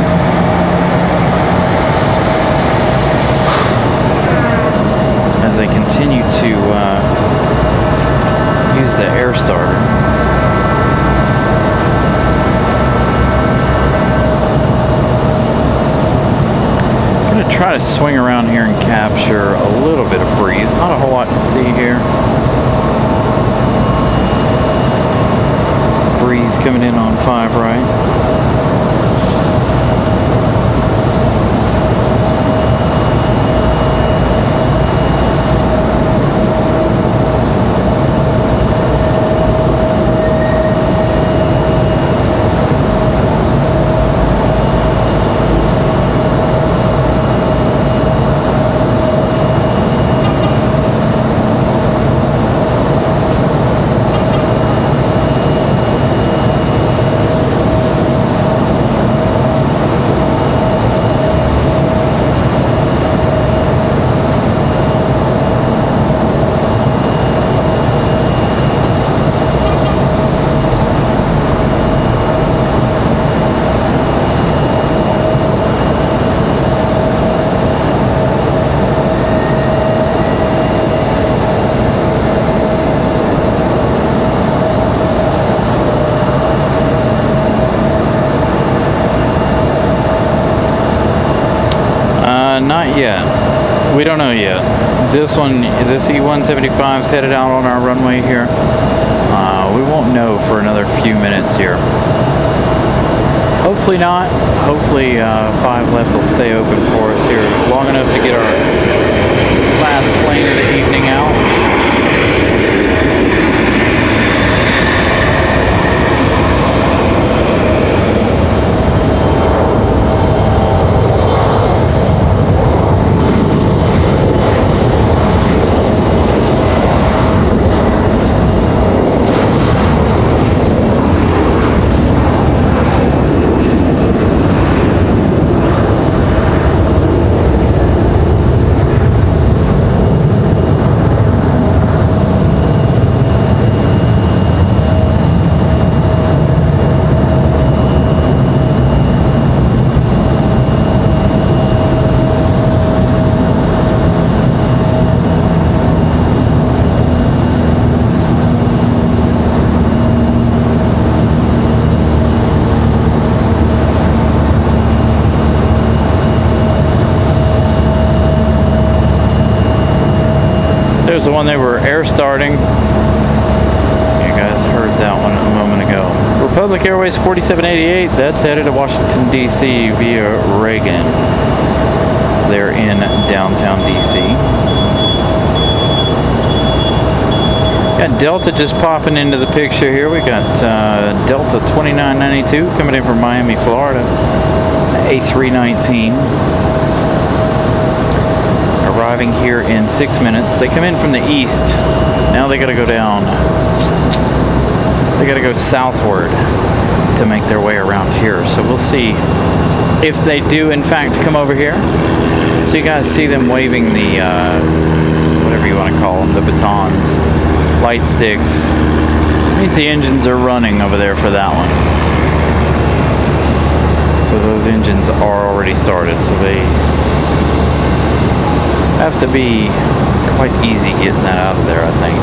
As they continue to use the air starter. Try to swing around here and capture a little bit of breeze. Not a whole lot to see here. Breeze coming in on 5 right. Not yet. We don't know yet. This E-175 is headed out on our runway here. We won't know for another few minutes here. Hopefully not. Hopefully 5 left will stay open for us here long enough to get our last plane of the evening out. There's the one they were air starting. You guys heard that one a moment ago. Republic Airways 4788, that's headed to Washington, D.C. via Reagan. They're in downtown D.C. Got Delta just popping into the picture here. We got Delta 2992 coming in from Miami, Florida. A319. Arriving here in 6 minutes. They come in from the east. Now they got to go down. They got to go southward to make their way around here. So we'll see if they do in fact come over here. So you guys see them waving the whatever you want to call them, the batons, light sticks. Means the engines are running over there for that one. So those engines are already started. So they have to be quite easy getting that out of there, I think.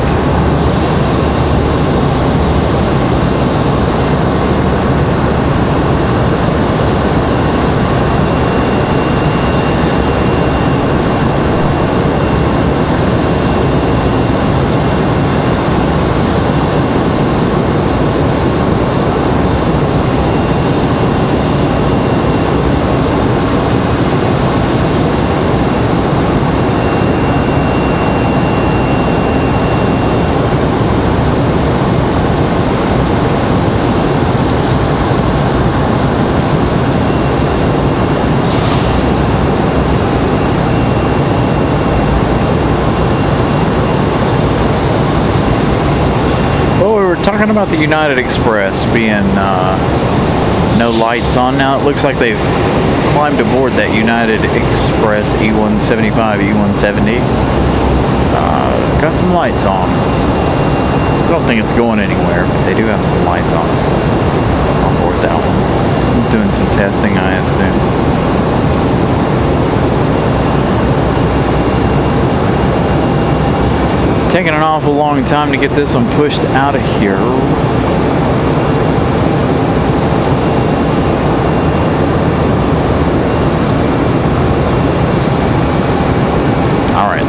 Talking about the United Express being no lights on now. It looks like they've climbed aboard that United Express E175, E170. Got some lights on. I don't think it's going anywhere, but they do have some lights on board that one. Doing some testing, I assume. Taking an awful long time to get this one pushed out of here.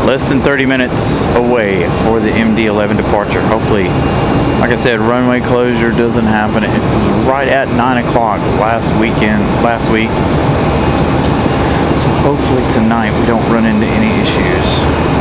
Less than 30 minutes away for the MD-11 departure. Hopefully, like I said, runway closure doesn't happen. It was right at 9 o'clock last week. So hopefully tonight we don't run into any issues.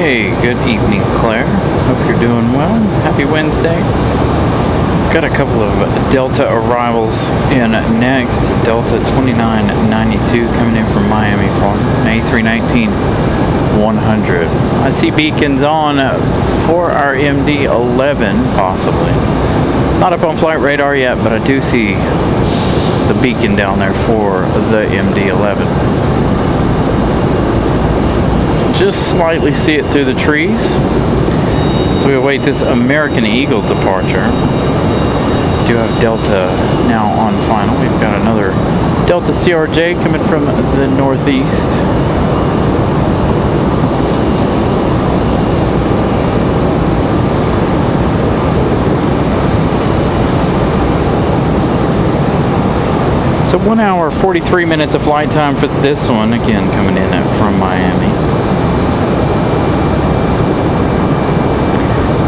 Hey, good evening, Claire. Hope you're doing well. Happy Wednesday. Got a couple of Delta arrivals in next. Delta 2992 coming in from Miami, Florida. A319-100. I see beacons on for our MD-11, possibly. Not up on flight radar yet, but I do see the beacon down there for the MD-11. Just slightly see it through the trees. So we await this American Eagle departure. Do have Delta now on final. We've got another Delta CRJ coming from the northeast. So 1 hour, 43 minutes of flight time for this one. Again, coming in from Miami.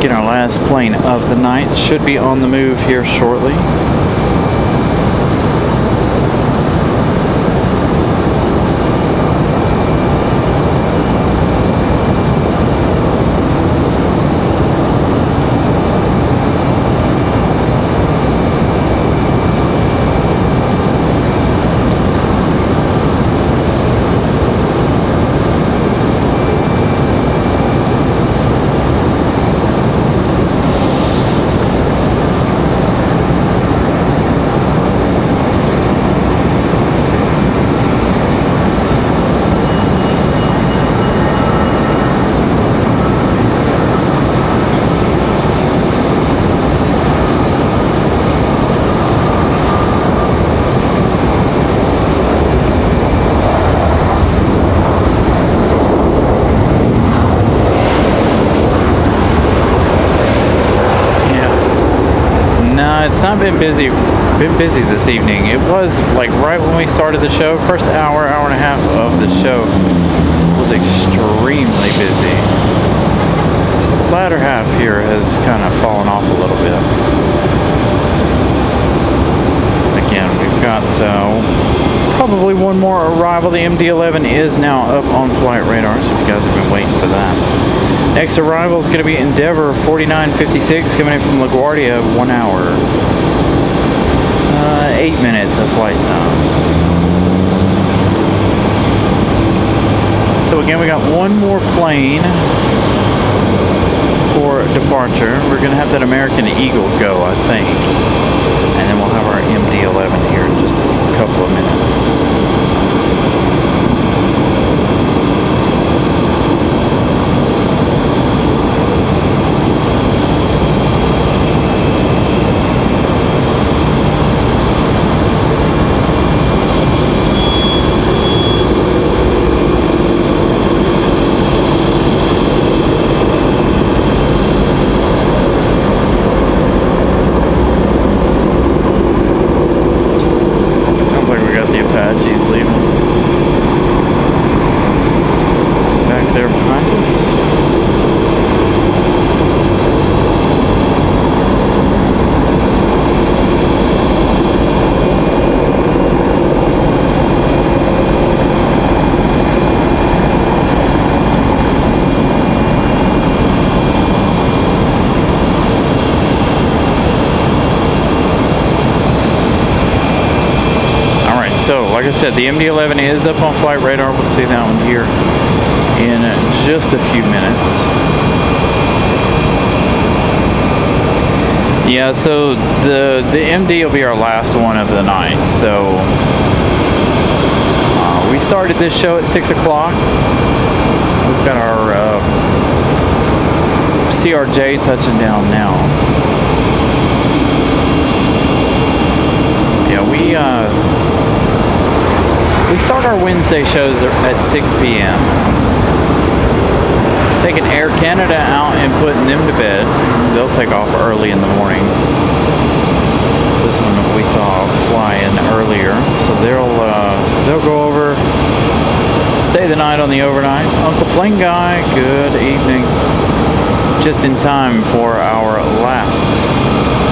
Get our last plane of the night. Should be on the move here shortly. It's not been busy this evening. It was like right when we started the show, first hour and a half of the show was extremely busy. The latter half here has kind of fallen off a little bit. Again, we've got probably one more arrival. The MD-11 is now up on flight radar, so if you guys have been waiting for that. Next arrival is going to be Endeavor 4956 coming in from LaGuardia, 1 hour. 8 minutes of flight time. So again, we got one more plane for departure. We're going to have that American Eagle go, I think. And then we'll have our MD-11 here in just a couple of minutes. So, like I said, the MD-11 is up on flight radar. We'll see that one here in just a few minutes. Yeah, so the MD will be our last one of the night. So, we started this show at 6 o'clock. We've got our CRJ touching down now. Yeah, we start our Wednesday shows at 6 p.m. Taking Air Canada out and putting them to bed. They'll take off early in the morning. This one we saw fly in earlier, so they'll go over, stay the night on the overnight. Uncle Plane Guy, good evening. Just in time for our last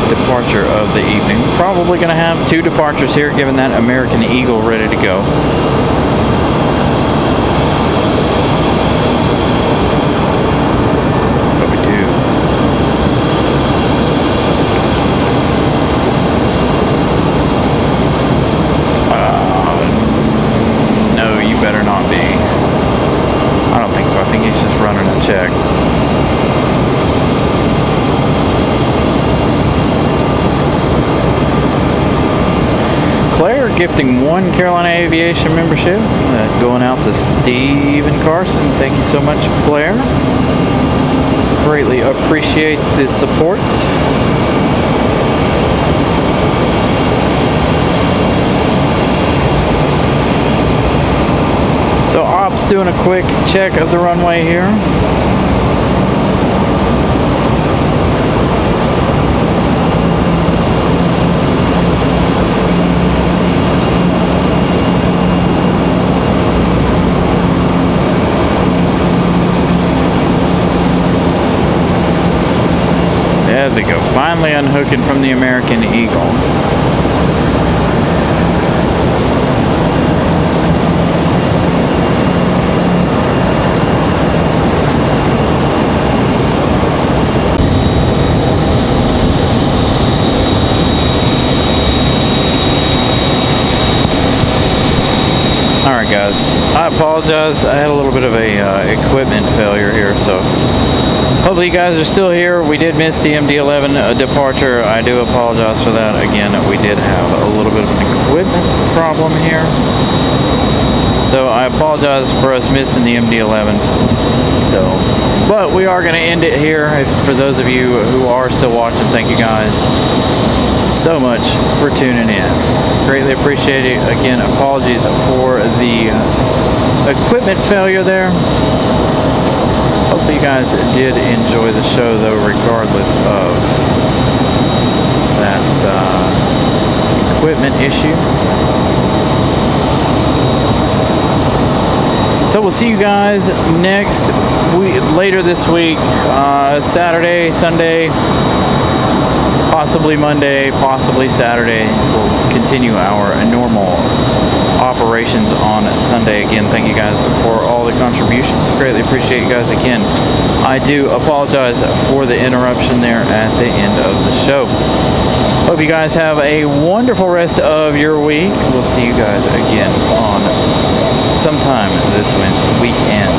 departure of the evening. Probably going to have 2 departures here, given that American Eagle ready to go. But we do gifting 1 Carolina Aviation membership. Going out to Stephen Carson. Thank you so much, Claire. Greatly appreciate the support. So Ops doing a quick check of the runway here. There they go, finally unhooking from the American Eagle. Alright guys, I apologize, I had a little bit of a equipment failure here, so hopefully you guys are still here. We did miss the MD-11 departure. I do apologize for that. Again, we did have a little bit of an equipment problem here. So I apologize for us missing the MD-11. But we are going to end it here. For those of you who are still watching, thank you guys so much for tuning in. Greatly appreciate it. Again, apologies for the equipment failure there. Hopefully you guys did enjoy the show, though, regardless of that equipment issue. So we'll see you guys later this week, Saturday, Sunday, possibly Monday, possibly Saturday. We'll continue our normal operations on Sunday. Again, thank you guys for all the contributions. Greatly appreciate you guys. Again, I do apologize for the interruption there at the end of the show. Hope you guys have a wonderful rest of your week. We'll see you guys again on sometime this weekend.